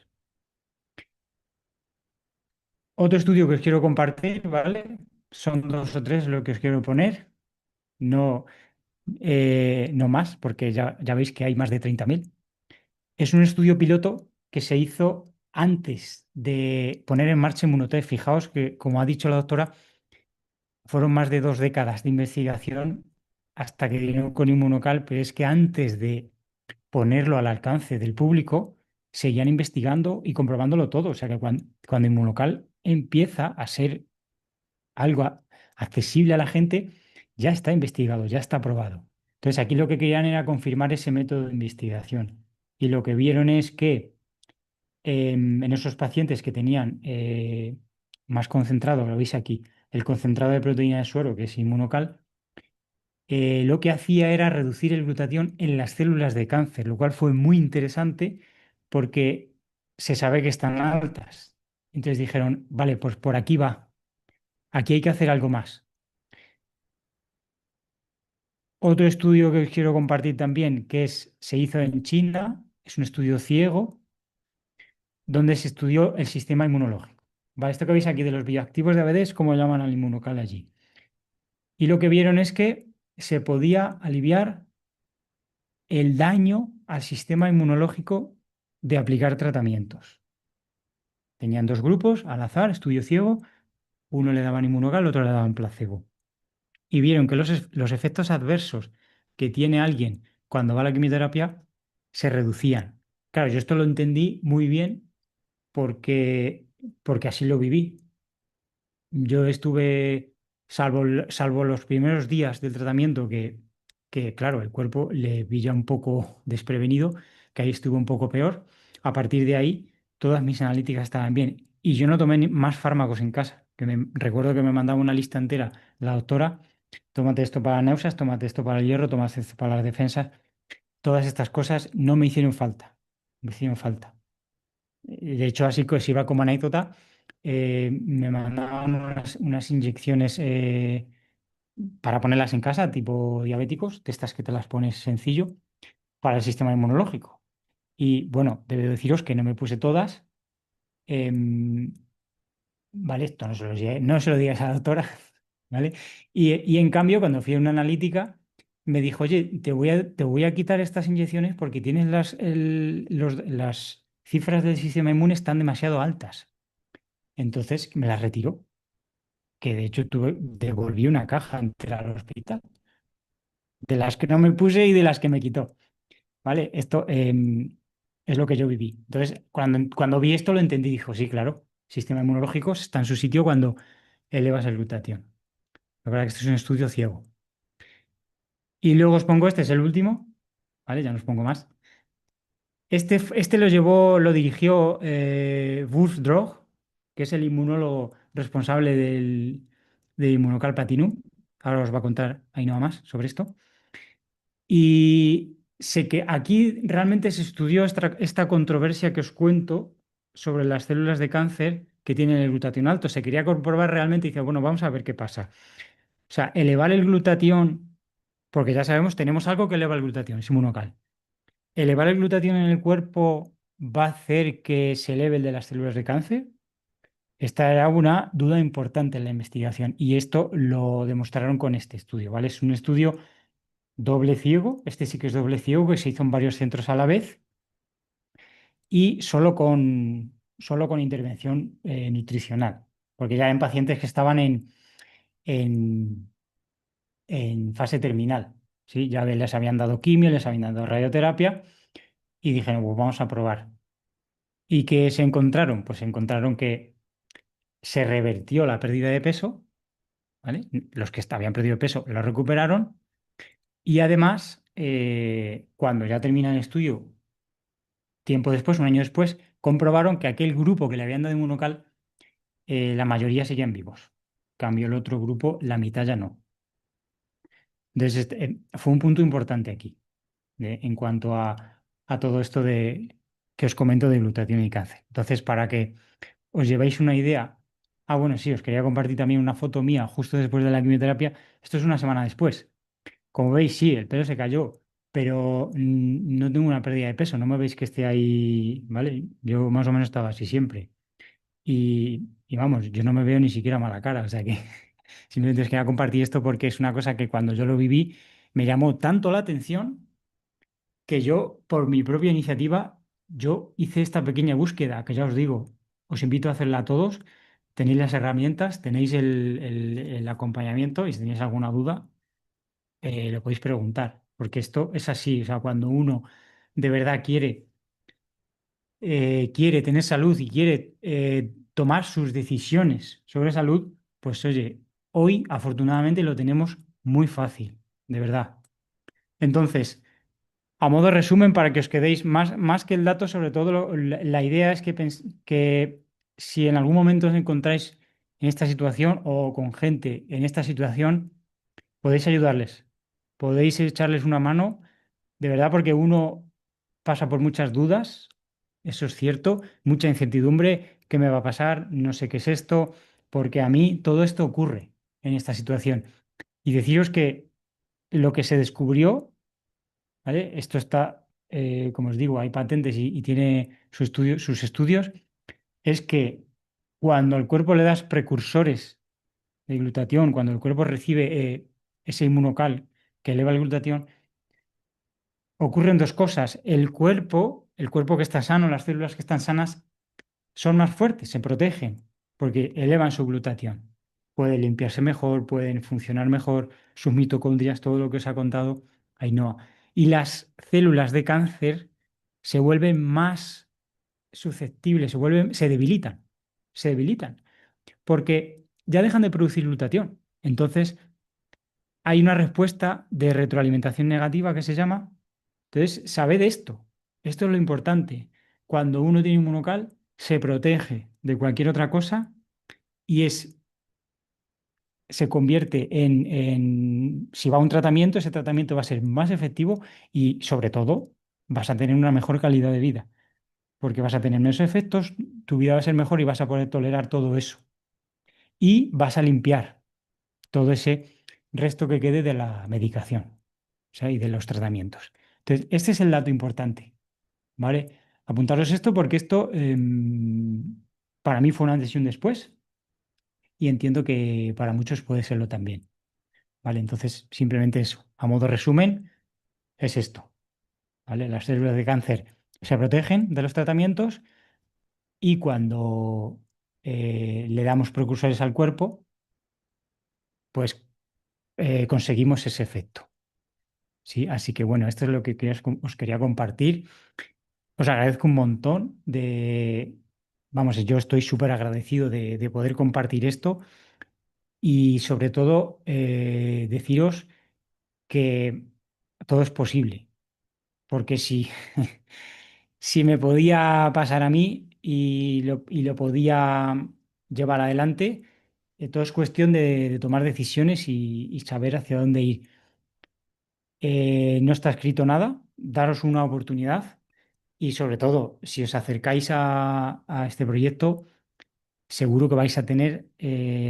[SPEAKER 2] Otro estudio que os quiero compartir, ¿vale? Son dos o tres lo que os quiero poner, no, no más, porque ya veis que hay más de 30.000. Es un estudio piloto que se hizo antes de poner en marcha Inmunotech. Fijaos que, como ha dicho la doctora, fueron más de 2 décadas de investigación hasta que dieron con Inmunocal, pero es que antes de ponerlo al alcance del público, seguían investigando y comprobándolo todo. O sea que cuando Inmunocal empieza a ser algo accesible a la gente, ya está investigado, ya está probado. Entonces aquí lo que querían era confirmar ese método de investigación. Y lo que vieron es que en esos pacientes que tenían más concentrado, lo veis aquí, el concentrado de proteína de suero, que es inmunocal, lo que hacía era reducir el glutatión en las células de cáncer, lo cual fue muy interesante porque se sabe que están altas. Entonces dijeron, vale, pues por aquí va, aquí hay que hacer algo más. Otro estudio que os quiero compartir también, se hizo en China, es un estudio ciego, donde se estudió el sistema inmunológico. Vale, esto que veis aquí de los bioactivos de ABD es como llaman al inmunocal allí. Y lo que vieron es que se podía aliviar el daño al sistema inmunológico de aplicar tratamientos. Tenían dos grupos al azar, estudio ciego, uno le daban inmunocal, otro le daban placebo. Y vieron que los efectos adversos que tiene alguien cuando va a la quimioterapia se reducían. Claro, yo esto lo entendí muy bien porque así lo viví. Yo estuve, salvo los primeros días del tratamiento, que claro, el cuerpo le pilla un poco desprevenido, que ahí estuvo un poco peor. A partir de ahí, todas mis analíticas estaban bien. Y yo no tomé más fármacos en casa, recuerdo que me mandaba una lista entera la doctora, tómate esto para náuseas, tómate esto para el hierro, tómate esto para las defensas. Todas estas cosas no me hicieron falta, me hicieron falta. De hecho, así que os iba como anécdota, me mandaban unas inyecciones para ponerlas en casa, tipo diabéticos, de estas que te las pones sencillo, para el sistema inmunológico. Y bueno, debo deciros que no me puse todas. em, vale, esto no se lo digas a la doctora, ¿vale? Y en cambio, cuando fui a una analítica, me dijo, oye, te voy a quitar estas inyecciones porque tienes las cifras del sistema inmune están demasiado altas. Entonces me las retiró, que de hecho devolví una caja entera al hospital, de las que no me puse y de las que me quitó. ¿Vale? Esto es lo que yo viví. Entonces, cuando vi esto lo entendí, dijo, sí, claro, sistema inmunológico está en su sitio cuando elevas el glutatión. La verdad que este es un estudio ciego. Y luego os pongo este, es el último, ¿vale? Ya no os pongo más. Este lo dirigió Wulf Drog, que es el inmunólogo responsable de Immunocal Platinum. Ahora os va a contar ahí nada más sobre esto. sé que aquí realmente se estudió esta controversia que os cuento sobre las células de cáncer que tienen el glutatión alto. Se quería comprobar realmente y dice, bueno, vamos a ver qué pasa. O sea, elevar el glutatión, porque ya sabemos, tenemos algo que eleva el glutatión, es inmunocal. ¿Elevar el glutatión en el cuerpo va a hacer que se eleve el de las células de cáncer? Esta era una duda importante en la investigación y esto lo demostraron con este estudio, ¿vale? Es un estudio doble ciego, este sí que es doble ciego, que se hizo en varios centros a la vez y solo con intervención nutricional, porque ya en pacientes que estaban en, en fase terminal, ¿sí? Ya les habían dado quimio, les habían dado radioterapia y dijeron, pues vamos a probar. ¿Y qué se encontraron? Pues se encontraron que se revertió la pérdida de peso, ¿vale? Los que habían perdido peso lo recuperaron y además, cuando ya termina el estudio, tiempo después, un año después, comprobaron que aquel grupo que le habían dado inmunocal, la mayoría seguían vivos. Cambio el otro grupo, la mitad ya no. Entonces, fue un punto importante aquí, en cuanto a todo esto que os comento de glutatión y cáncer. Entonces, para que os llevéis una idea, bueno, sí, os quería compartir también una foto mía justo después de la quimioterapia. Esto es una semana después. Como veis, sí, el pelo se cayó, pero no tengo una pérdida de peso. No me veis que esté ahí, ¿vale? Yo más o menos estaba así siempre. Y vamos, yo no me veo ni siquiera mala cara. O sea que simplemente os quería compartir esto porque es una cosa que cuando yo lo viví me llamó tanto la atención que yo, por mi propia iniciativa, yo hice esta pequeña búsqueda, que ya os digo, os invito a hacerla a todos. Tenéis las herramientas, tenéis el acompañamiento y si tenéis alguna duda lo podéis preguntar, porque esto es así, o sea, cuando uno de verdad quiere tener salud y quiere tomar sus decisiones sobre salud, pues oye, hoy afortunadamente lo tenemos muy fácil, de verdad. Entonces, a modo de resumen, para que os quedéis más que el dato, sobre todo la idea es que si en algún momento os encontráis en esta situación o con gente en esta situación, podéis ayudarles, podéis echarles una mano, de verdad, porque uno pasa por muchas dudas, eso es cierto, mucha incertidumbre, ¿qué me va a pasar? No sé qué es esto, porque a mí todo esto ocurre en esta situación. Y deciros que lo que se descubrió, ¿vale? Esto está, como os digo, hay patentes y tiene sus estudios, es que cuando al cuerpo le das precursores de glutatión, cuando el cuerpo recibe ese inmunocal que eleva el glutatión, ocurren dos cosas. El cuerpo que está sano, las células que están sanas, son más fuertes, se protegen, porque elevan su glutatión. Pueden limpiarse mejor, pueden funcionar mejor, sus mitocondrias, todo lo que os ha contado Ainhoa. Y las células de cáncer se vuelven más susceptibles, se debilitan, porque ya dejan de producir glutatión. Entonces, hay una respuesta de retroalimentación negativa que se llama. Entonces, sabed esto. Esto es lo importante. Cuando uno tiene inmunocal, se protege de cualquier otra cosa y se convierte si va a un tratamiento, ese tratamiento va a ser más efectivo y, sobre todo, vas a tener una mejor calidad de vida, porque vas a tener menos efectos, tu vida va a ser mejor y vas a poder tolerar todo eso. Y vas a limpiar todo ese resto que quede de la medicación, o sea, y de los tratamientos. Entonces, este es el dato importante, ¿vale? Apuntaros esto porque esto para mí fue una antes y un después y entiendo que para muchos puede serlo también, ¿vale? Entonces, simplemente eso, a modo resumen, es esto, ¿vale? Las células de cáncer se protegen de los tratamientos y cuando le damos precursores al cuerpo, pues conseguimos ese efecto. Sí, así que bueno, esto es lo que os quería compartir. Os agradezco un montón vamos, yo estoy súper agradecido de poder compartir esto y sobre todo deciros que todo es posible, porque si, si me podía pasar a mí y lo podía llevar adelante, todo es cuestión de tomar decisiones y saber hacia dónde ir. No está escrito nada, daros una oportunidad y sobre todo, si os acercáis a este proyecto, seguro que vais a tener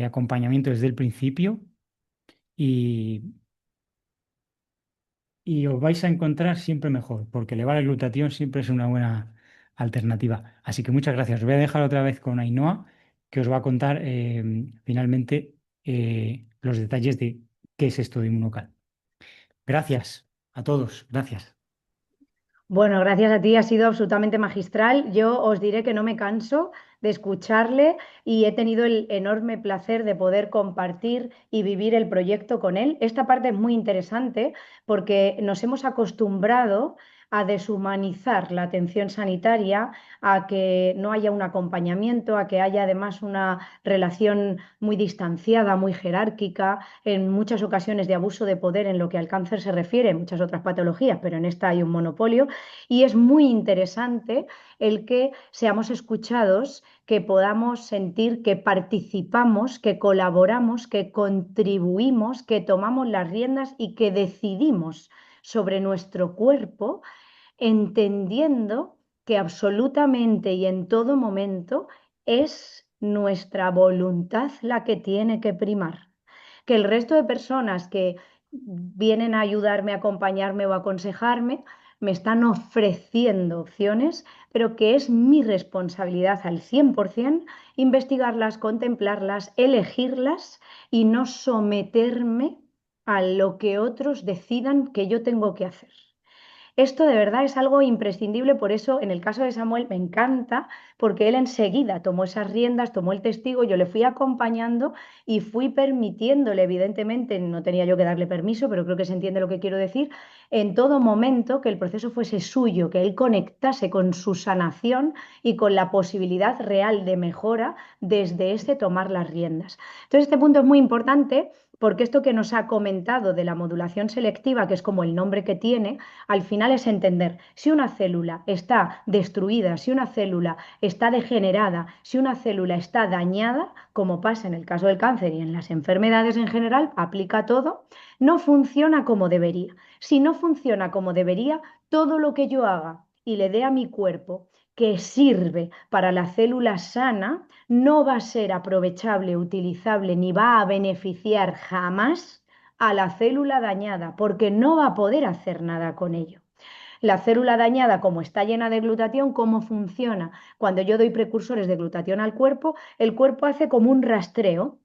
[SPEAKER 2] acompañamiento desde el principio y, y os vais a encontrar siempre mejor, porque elevar el glutatión siempre es una buena alternativa. Así que muchas gracias. Os voy a dejar otra vez con Ainhoa, que os va a contar finalmente los detalles de qué es esto de Inmunocal. Gracias a todos. Gracias.
[SPEAKER 1] Bueno, gracias a ti, ha sido absolutamente magistral. Yo os diré que no me canso de escucharle y he tenido el enorme placer de poder compartir y vivir el proyecto con él. Esta parte es muy interesante porque nos hemos acostumbrado a deshumanizar la atención sanitaria, a que no haya un acompañamiento, a que haya además una relación muy distanciada, muy jerárquica, en muchas ocasiones de abuso de poder en lo que al cáncer se refiere, muchas otras patologías, pero en esta hay un monopolio. Y es muy interesante el que seamos escuchados, que podamos sentir que participamos, que colaboramos, que contribuimos, que tomamos las riendas y que decidimos sobre nuestro cuerpo, entendiendo que absolutamente y en todo momento es nuestra voluntad la que tiene que primar, que el resto de personas que vienen a ayudarme, a acompañarme o a aconsejarme me están ofreciendo opciones, pero que es mi responsabilidad al 100% investigarlas, contemplarlas, elegirlas y no someterme a lo que otros decidan que yo tengo que hacer. Esto de verdad es algo imprescindible, por eso en el caso de Samuel me encanta, porque él enseguida tomó esas riendas, tomó el testigo, yo le fui acompañando y fui permitiéndole, evidentemente no tenía yo que darle permiso, pero creo que se entiende lo que quiero decir, en todo momento que el proceso fuese suyo, que él conectase con su sanación y con la posibilidad real de mejora desde ese tomar las riendas. Entonces este punto es muy importante porque esto que nos ha comentado de la modulación selectiva, que es como el nombre que tiene, al final es entender si una célula está destruida, si una célula está degenerada, si una célula está dañada, como pasa en el caso del cáncer y en las enfermedades en general, aplica todo, no funciona como debería. Si no funciona como debería, todo lo que yo haga y le dé a mi cuerpo que sirve para la célula sana, no va a ser aprovechable, utilizable, ni va a beneficiar jamás a la célula dañada, porque no va a poder hacer nada con ello. La célula dañada, como está llena de glutatión, ¿cómo funciona? Cuando yo doy precursores de glutatión al cuerpo, el cuerpo hace como un rastreo.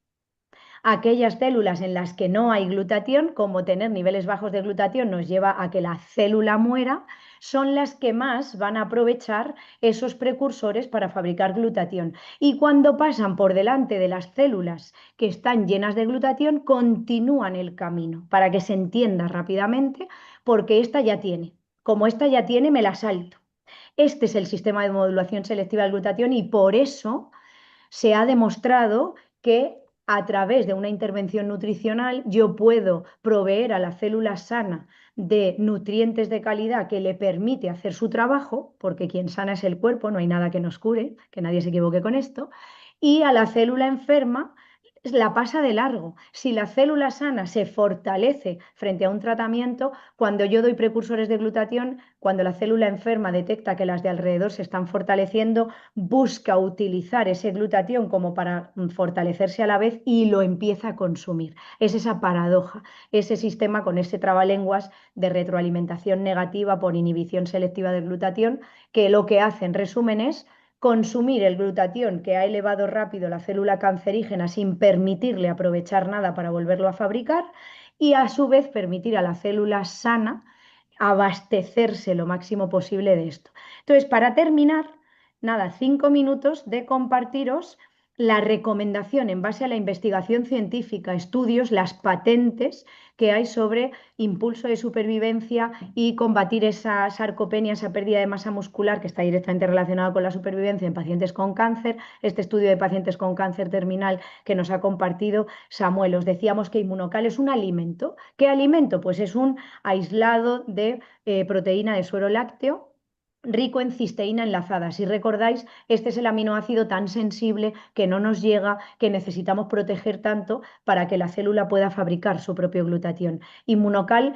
[SPEAKER 1] Aquellas células en las que no hay glutatión, como tener niveles bajos de glutatión nos lleva a que la célula muera, son las que más van a aprovechar esos precursores para fabricar glutatión. Y cuando pasan por delante de las células que están llenas de glutatión, continúan el camino para que se entienda rápidamente, porque esta ya tiene. Como esta ya tiene, me la salto. Este es el sistema de modulación selectiva del glutatión y por eso se ha demostrado que a través de una intervención nutricional yo puedo proveer a la célula sana de nutrientes de calidad que le permite hacer su trabajo, porque quien sana es el cuerpo, no hay nada que nos cure, que nadie se equivoque con esto, y a la célula enferma la pasa de largo. Si la célula sana se fortalece frente a un tratamiento, cuando yo doy precursores de glutatión, cuando la célula enferma detecta que las de alrededor se están fortaleciendo, busca utilizar ese glutatión como para fortalecerse a la vez y lo empieza a consumir. Es esa paradoja, ese sistema con ese trabalenguas de retroalimentación negativa por inhibición selectiva del glutatión, que lo que hace en resumen es consumir el glutatión que ha elevado rápido la célula cancerígena sin permitirle aprovechar nada para volverlo a fabricar y a su vez permitir a la célula sana abastecerse lo máximo posible de esto. Entonces, para terminar, nada, 5 minutos de compartiros la recomendación en base a la investigación científica, estudios, las patentes que hay sobre impulso de supervivencia y combatir esa sarcopenia, esa pérdida de masa muscular que está directamente relacionada con la supervivencia en pacientes con cáncer. Este estudio de pacientes con cáncer terminal que nos ha compartido Samuel. Os decíamos que Inmunocal es un alimento. ¿Qué alimento? Pues es un aislado de proteína de suero lácteo rico en cisteína enlazada. Si recordáis, este es el aminoácido tan sensible que no nos llega, que necesitamos proteger tanto para que la célula pueda fabricar su propio glutatión. Inmunocal,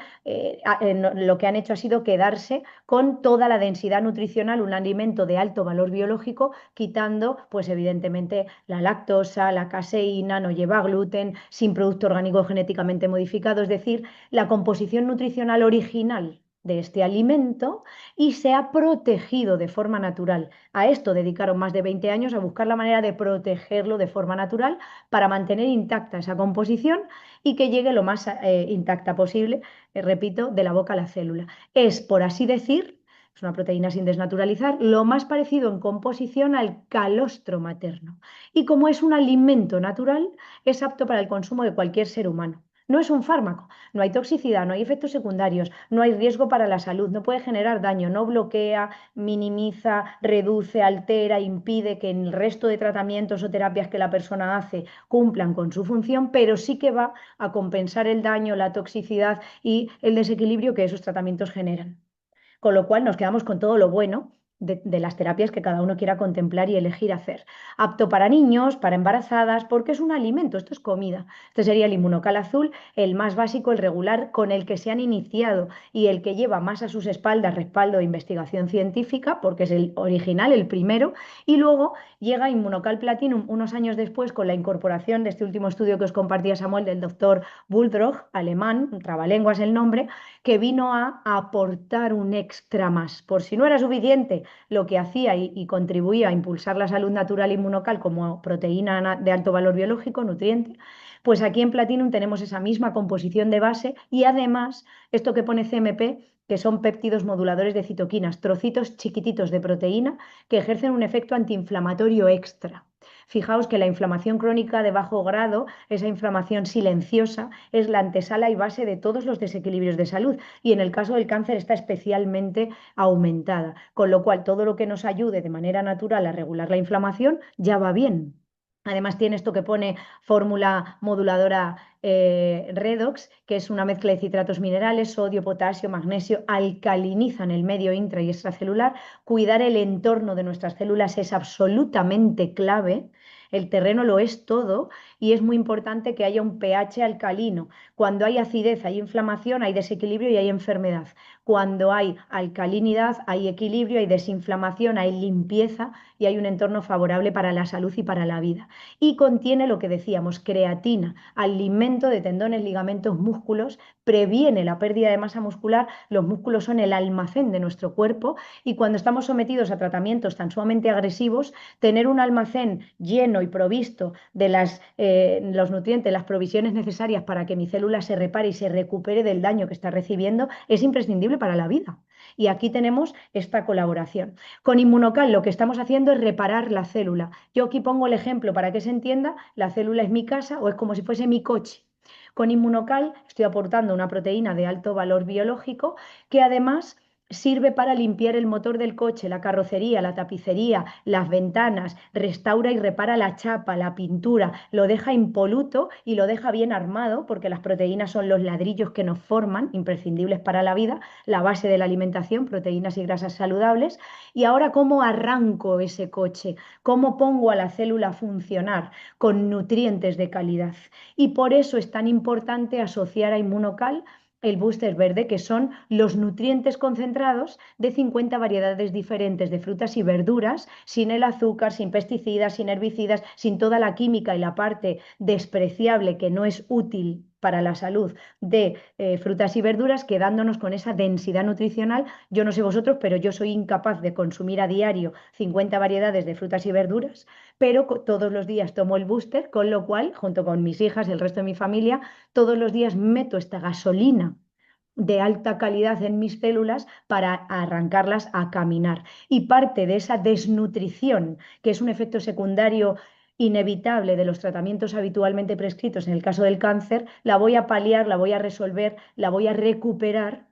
[SPEAKER 1] lo que han hecho ha sido quedarse con toda la densidad nutricional, un alimento de alto valor biológico, quitando, pues evidentemente, la lactosa, la caseína, no lleva gluten, sin producto orgánico genéticamente modificado, es decir, la composición nutricional original de este alimento, y se ha protegido de forma natural. A esto dedicaron más de 20 años a buscar la manera de protegerlo de forma natural para mantener intacta esa composición y que llegue lo más intacta posible, repito, de la boca a la célula. Es, por así decir, es una proteína sin desnaturalizar, lo más parecido en composición al calostro materno. Y como es un alimento natural, es apto para el consumo de cualquier ser humano. No es un fármaco, no hay toxicidad, no hay efectos secundarios, no hay riesgo para la salud, no puede generar daño, no bloquea, minimiza, reduce, altera, impide que el resto de tratamientos o terapias que la persona hace cumplan con su función, pero sí que va a compensar el daño, la toxicidad y el desequilibrio que esos tratamientos generan. Con lo cual nos quedamos con todo lo bueno de las terapias que cada uno quiera contemplar y elegir hacer. Apto para niños, para embarazadas, porque es un alimento, esto es comida. Este sería el inmunocal azul, el más básico, el regular, con el que se han iniciado y el que lleva más a sus espaldas respaldo de investigación científica, porque es el original, el primero, y luego llega Inmunocal Platinum unos años después con la incorporación de este último estudio que os compartía Samuel del doctor Buldrog, alemán, un trabalenguas el nombre, que vino a aportar un extra más. Por si no era suficiente lo que hacía y contribuía a impulsar la salud natural inmunocal como proteína de alto valor biológico, nutriente, pues aquí en Platinum tenemos esa misma composición de base y además esto que pone CMP, que son péptidos moduladores de citoquinas, trocitos chiquititos de proteína que ejercen un efecto antiinflamatorio extra. Fijaos que la inflamación crónica de bajo grado, esa inflamación silenciosa, es la antesala y base de todos los desequilibrios de salud y en el caso del cáncer está especialmente aumentada, con lo cual todo lo que nos ayude de manera natural a regular la inflamación ya va bien. Además tiene esto que pone fórmula moduladora redox, que es una mezcla de citratos minerales, sodio, potasio, magnesio, alcalinizan el medio intra y extracelular. Cuidar el entorno de nuestras células es absolutamente clave. El terreno lo es todo y es muy importante que haya un pH alcalino. Cuando hay acidez, hay inflamación, hay desequilibrio y hay enfermedad. Cuando hay alcalinidad, hay equilibrio, hay desinflamación, hay limpieza y hay un entorno favorable para la salud y para la vida. Y contiene lo que decíamos, creatina, alimento de tendones, ligamentos, músculos, previene la pérdida de masa muscular. Los músculos son el almacén de nuestro cuerpo y cuando estamos sometidos a tratamientos tan sumamente agresivos, tener un almacén lleno y provisto de los nutrientes, las provisiones necesarias para que mi célula se repare y se recupere del daño que está recibiendo es imprescindible para la vida. Y aquí tenemos esta colaboración. Con Inmunocal lo que estamos haciendo es reparar la célula. Yo aquí pongo el ejemplo para que se entienda, la célula es mi casa o es como si fuese mi coche. Con Inmunocal estoy aportando una proteína de alto valor biológico que además sirve para limpiar el motor del coche, la carrocería, la tapicería, las ventanas, restaura y repara la chapa, la pintura, lo deja impoluto y lo deja bien armado, porque las proteínas son los ladrillos que nos forman, imprescindibles para la vida, la base de la alimentación, proteínas y grasas saludables. Y ahora, ¿cómo arranco ese coche? ¿Cómo pongo a la célula a funcionar? Con nutrientes de calidad. Y por eso es tan importante asociar a Inmunocal el booster verde, que son los nutrientes concentrados de 50 variedades diferentes de frutas y verduras, sin el azúcar, sin pesticidas, sin herbicidas, sin toda la química y la parte despreciable que no es útil para la salud de frutas y verduras, quedándonos con esa densidad nutricional. Yo no sé vosotros, pero yo soy incapaz de consumir a diario 50 variedades de frutas y verduras, pero todos los días tomo el booster, con lo cual, junto con mis hijas y el resto de mi familia, todos los días meto esta gasolina de alta calidad en mis células para arrancarlas a caminar. Y parte de esa desnutrición, que es un efecto secundario inevitable de los tratamientos habitualmente prescritos en el caso del cáncer, la voy a paliar, la voy a resolver, la voy a recuperar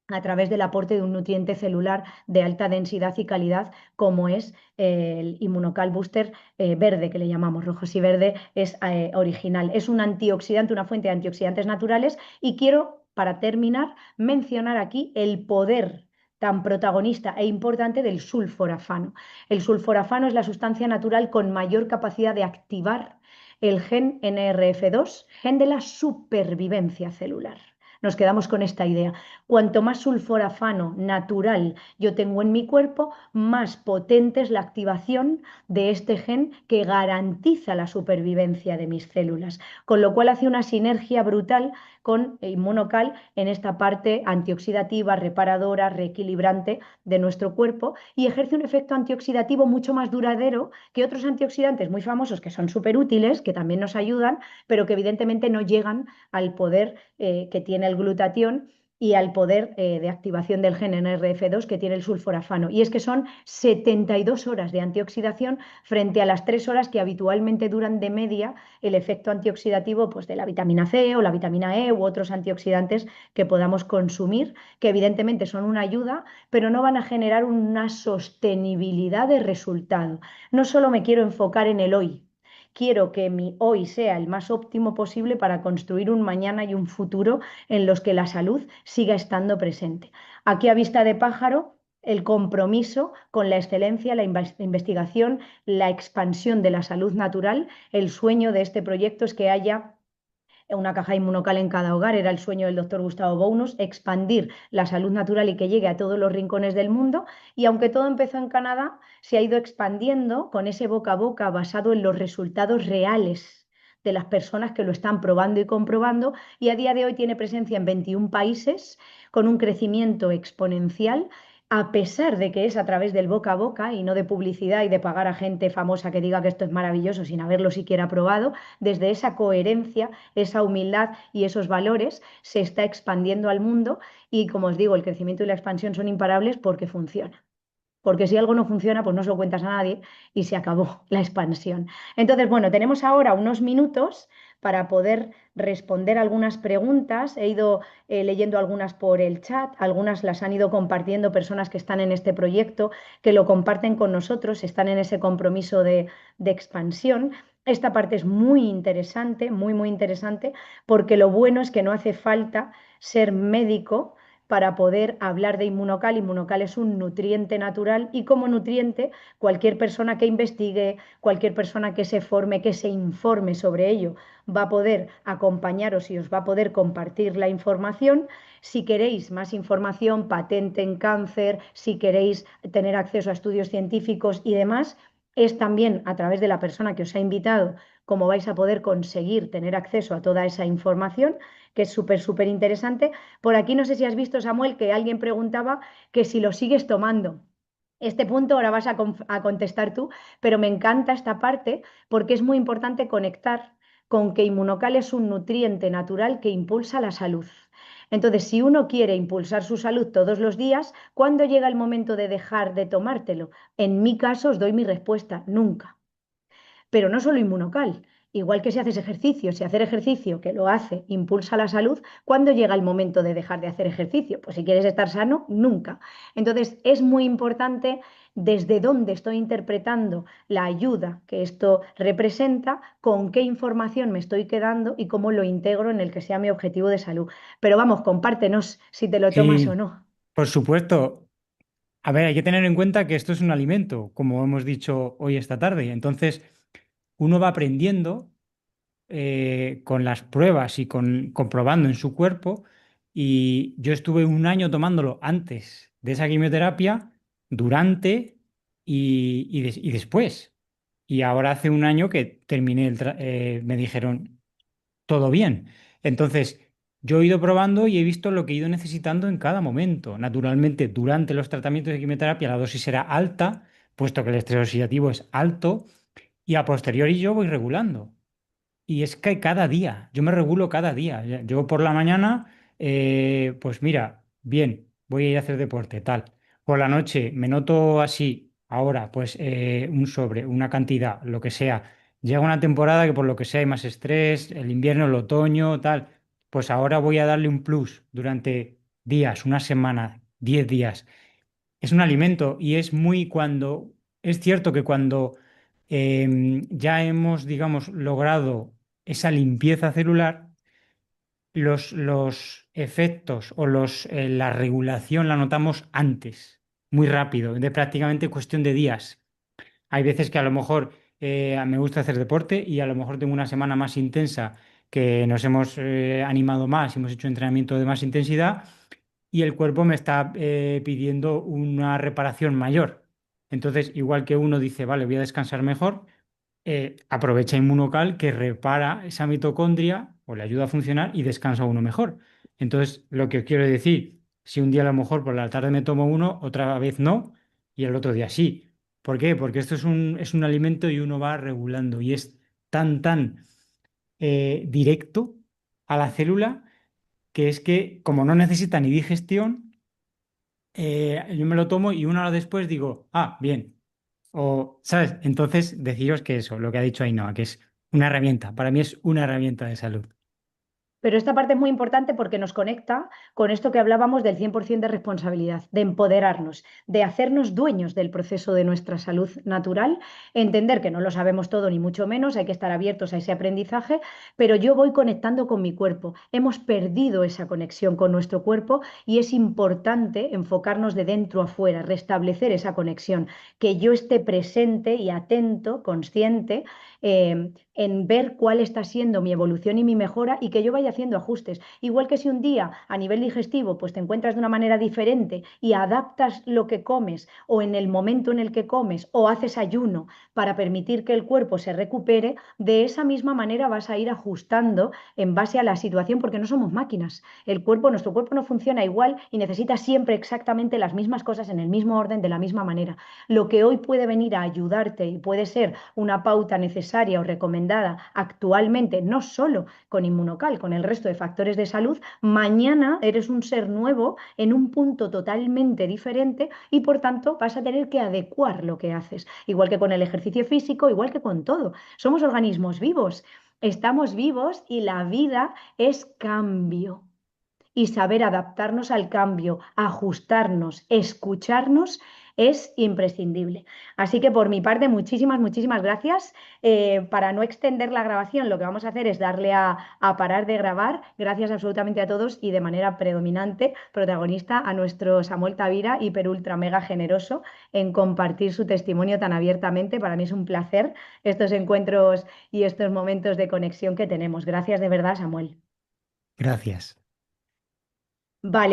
[SPEAKER 1] a través del aporte de un nutriente celular de alta densidad y calidad, como es el Inmunocal Booster verde, que le llamamos rojos y verde, es original. Es un antioxidante, una fuente de antioxidantes naturales y quiero, para terminar, mencionar aquí el poder tan protagonista e importante del sulforafano. El sulforafano es la sustancia natural con mayor capacidad de activar el gen NRF2, gen de la supervivencia celular. Nos quedamos con esta idea. Cuanto más sulforafano natural yo tengo en mi cuerpo, más potente es la activación de este gen que garantiza la supervivencia de mis células, con lo cual hace una sinergia brutal con Inmunocal en esta parte antioxidativa, reparadora, reequilibrante de nuestro cuerpo y ejerce un efecto antioxidativo mucho más duradero que otros antioxidantes muy famosos que son súper útiles, que también nos ayudan, pero que evidentemente no llegan al poder que tiene el glutatión y al poder de activación del gen NRF2 que tiene el sulforafano. Y es que son 72 horas de antioxidación frente a las 3 horas que habitualmente duran de media el efecto antioxidativo pues, de la vitamina C o la vitamina E u otros antioxidantes que podamos consumir, que evidentemente son una ayuda, pero no van a generar una sostenibilidad de resultado. No solo me quiero enfocar en el hoy, quiero que mi hoy sea el más óptimo posible para construir un mañana y un futuro en los que la salud siga estando presente. Aquí a vista de pájaro, el compromiso con la excelencia, la investigación, la expansión de la salud natural. El sueño de este proyecto es que haya una caja inmunocal en cada hogar, era el sueño del doctor Gustavo Bounus, expandir la salud natural y que llegue a todos los rincones del mundo. Y aunque todo empezó en Canadá, se ha ido expandiendo con ese boca a boca basado en los resultados reales de las personas que lo están probando y comprobando, y a día de hoy tiene presencia en 21 países con un crecimiento exponencial, a pesar de que es a través del boca a boca y no de publicidad y de pagar a gente famosa que diga que esto es maravilloso sin haberlo siquiera probado. Desde esa coherencia, esa humildad y esos valores se está expandiendo al mundo y, como os digo, el crecimiento y la expansión son imparables porque funciona. Porque si algo no funciona, pues no se lo cuentas a nadie y se acabó la expansión. Entonces, bueno, tenemos ahora unos minutos para poder responder algunas preguntas. He ido leyendo algunas por el chat, algunas las han ido compartiendo personas que están en este proyecto, que lo comparten con nosotros, están en ese compromiso de expansión. Esta parte es muy interesante, muy, muy interesante, porque lo bueno es que no hace falta ser médico para poder hablar de inmunocal. Inmunocal es un nutriente natural y como nutriente cualquier persona que investigue, cualquier persona que se forme, que se informe sobre ello, va a poder acompañaros y os va a poder compartir la información. Si queréis más información, patente en cáncer, si queréis tener acceso a estudios científicos y demás, es también a través de la persona que os ha invitado cómo vais a poder conseguir tener acceso a toda esa información, que es súper, súper interesante. Por aquí no sé si has visto, Samuel, que alguien preguntaba que si lo sigues tomando. Este punto ahora vas a contestar tú, pero me encanta esta parte porque es muy importante conectar con que Inmunocal es un nutriente natural que impulsa la salud. Entonces, si uno quiere impulsar su salud todos los días, ¿cuándo llega el momento de dejar de tomártelo? En mi caso, os doy mi respuesta, nunca. Pero no solo inmunocal, igual que si haces ejercicio, si hacer ejercicio que lo hace impulsa la salud, ¿cuándo llega el momento de dejar de hacer ejercicio? Pues si quieres estar sano, nunca. Entonces es muy importante desde dónde estoy interpretando la ayuda que esto representa, con qué información me estoy quedando y cómo lo integro en el que sea mi objetivo de salud. Pero vamos, compártenos si te lo tomas o
[SPEAKER 2] Sí,
[SPEAKER 1] no.
[SPEAKER 2] por supuesto. A ver, hay que tener en cuenta que esto es un alimento, como hemos dicho hoy esta tarde. Entonces, uno va aprendiendo con las pruebas y comprobando en su cuerpo. Y yo estuve un año tomándolo antes de esa quimioterapia, durante y después. Y ahora hace un año que terminé me dijeron todo bien. Entonces, yo he ido probando y he visto lo que he ido necesitando en cada momento. Naturalmente, durante los tratamientos de quimioterapia la dosis era alta, puesto que el estrés oxidativo es alto, y a posteriori yo voy regulando. Y es que cada día, yo me regulo cada día. Yo por la mañana, pues mira, bien, voy a ir a hacer deporte, tal. Por la noche me noto así, ahora, pues un sobre, una cantidad, lo que sea. Llega una temporada que por lo que sea hay más estrés, el invierno, el otoño, tal. Pues ahora voy a darle un plus durante días, una semana, 10 días. Es un alimento y es muy cuando, es cierto que cuando ya hemos, digamos, logrado esa limpieza celular, los efectos o la regulación la notamos antes, muy rápido, de prácticamente cuestión de días. Hay veces que a lo mejor me gusta hacer deporte y a lo mejor tengo una semana más intensa que nos hemos animado más, hemos hecho entrenamiento de más intensidad y el cuerpo me está pidiendo una reparación mayor. Entonces, igual que uno dice, vale, voy a descansar mejor, aprovecha Inmunocal que repara esa mitocondria o le ayuda a funcionar y descansa uno mejor. Entonces, lo que os quiero decir, si un día a lo mejor por la tarde me tomo uno, otra vez no, y el otro día sí. ¿Por qué? Porque esto es un alimento y uno va regulando y es tan directo a la célula que es que como no necesita ni digestión, yo me lo tomo y una hora después digo, ah, bien. O, ¿sabes? Entonces, deciros que eso, lo que ha dicho Ainhoa, que es una herramienta. Para mí es una herramienta de salud.
[SPEAKER 1] Pero esta parte es muy importante porque nos conecta con esto que hablábamos del 100% de responsabilidad, de empoderarnos, de hacernos dueños del proceso de nuestra salud natural, entender que no lo sabemos todo ni mucho menos, hay que estar abiertos a ese aprendizaje, pero yo voy conectando con mi cuerpo. Hemos perdido esa conexión con nuestro cuerpo y es importante enfocarnos de dentro a fuera, restablecer esa conexión, que yo esté presente y atento, consciente en ver cuál está siendo mi evolución y mi mejora y que yo vaya haciendo ajustes. Igual que si un día a nivel digestivo pues te encuentras de una manera diferente y adaptas lo que comes o en el momento en el que comes o haces ayuno para permitir que el cuerpo se recupere, de esa misma manera vas a ir ajustando en base a la situación porque no somos máquinas. Nuestro cuerpo no funciona igual y necesita siempre exactamente las mismas cosas en el mismo orden, de la misma manera. Lo que hoy puede venir a ayudarte y puede ser una pauta necesaria o recomendada actualmente, no solo con Inmunocal, con el resto de factores de salud, mañana eres un ser nuevo en un punto totalmente diferente y por tanto vas a tener que adecuar lo que haces, igual que con el ejercicio físico, igual que con todo. Somos organismos vivos, estamos vivos y la vida es cambio. Y saber adaptarnos al cambio, ajustarnos, escucharnos es imprescindible. Así que por mi parte, muchísimas gracias. Para no extender la grabación, lo que vamos a hacer es darle a parar de grabar. Gracias absolutamente a todos y de manera predominante, protagonista a nuestro Samuel Tavira, hiper ultra mega generoso en compartir su testimonio tan abiertamente. Para mí es un placer estos encuentros y estos momentos de conexión que tenemos. Gracias de verdad, Samuel.
[SPEAKER 2] Gracias.
[SPEAKER 1] Vale.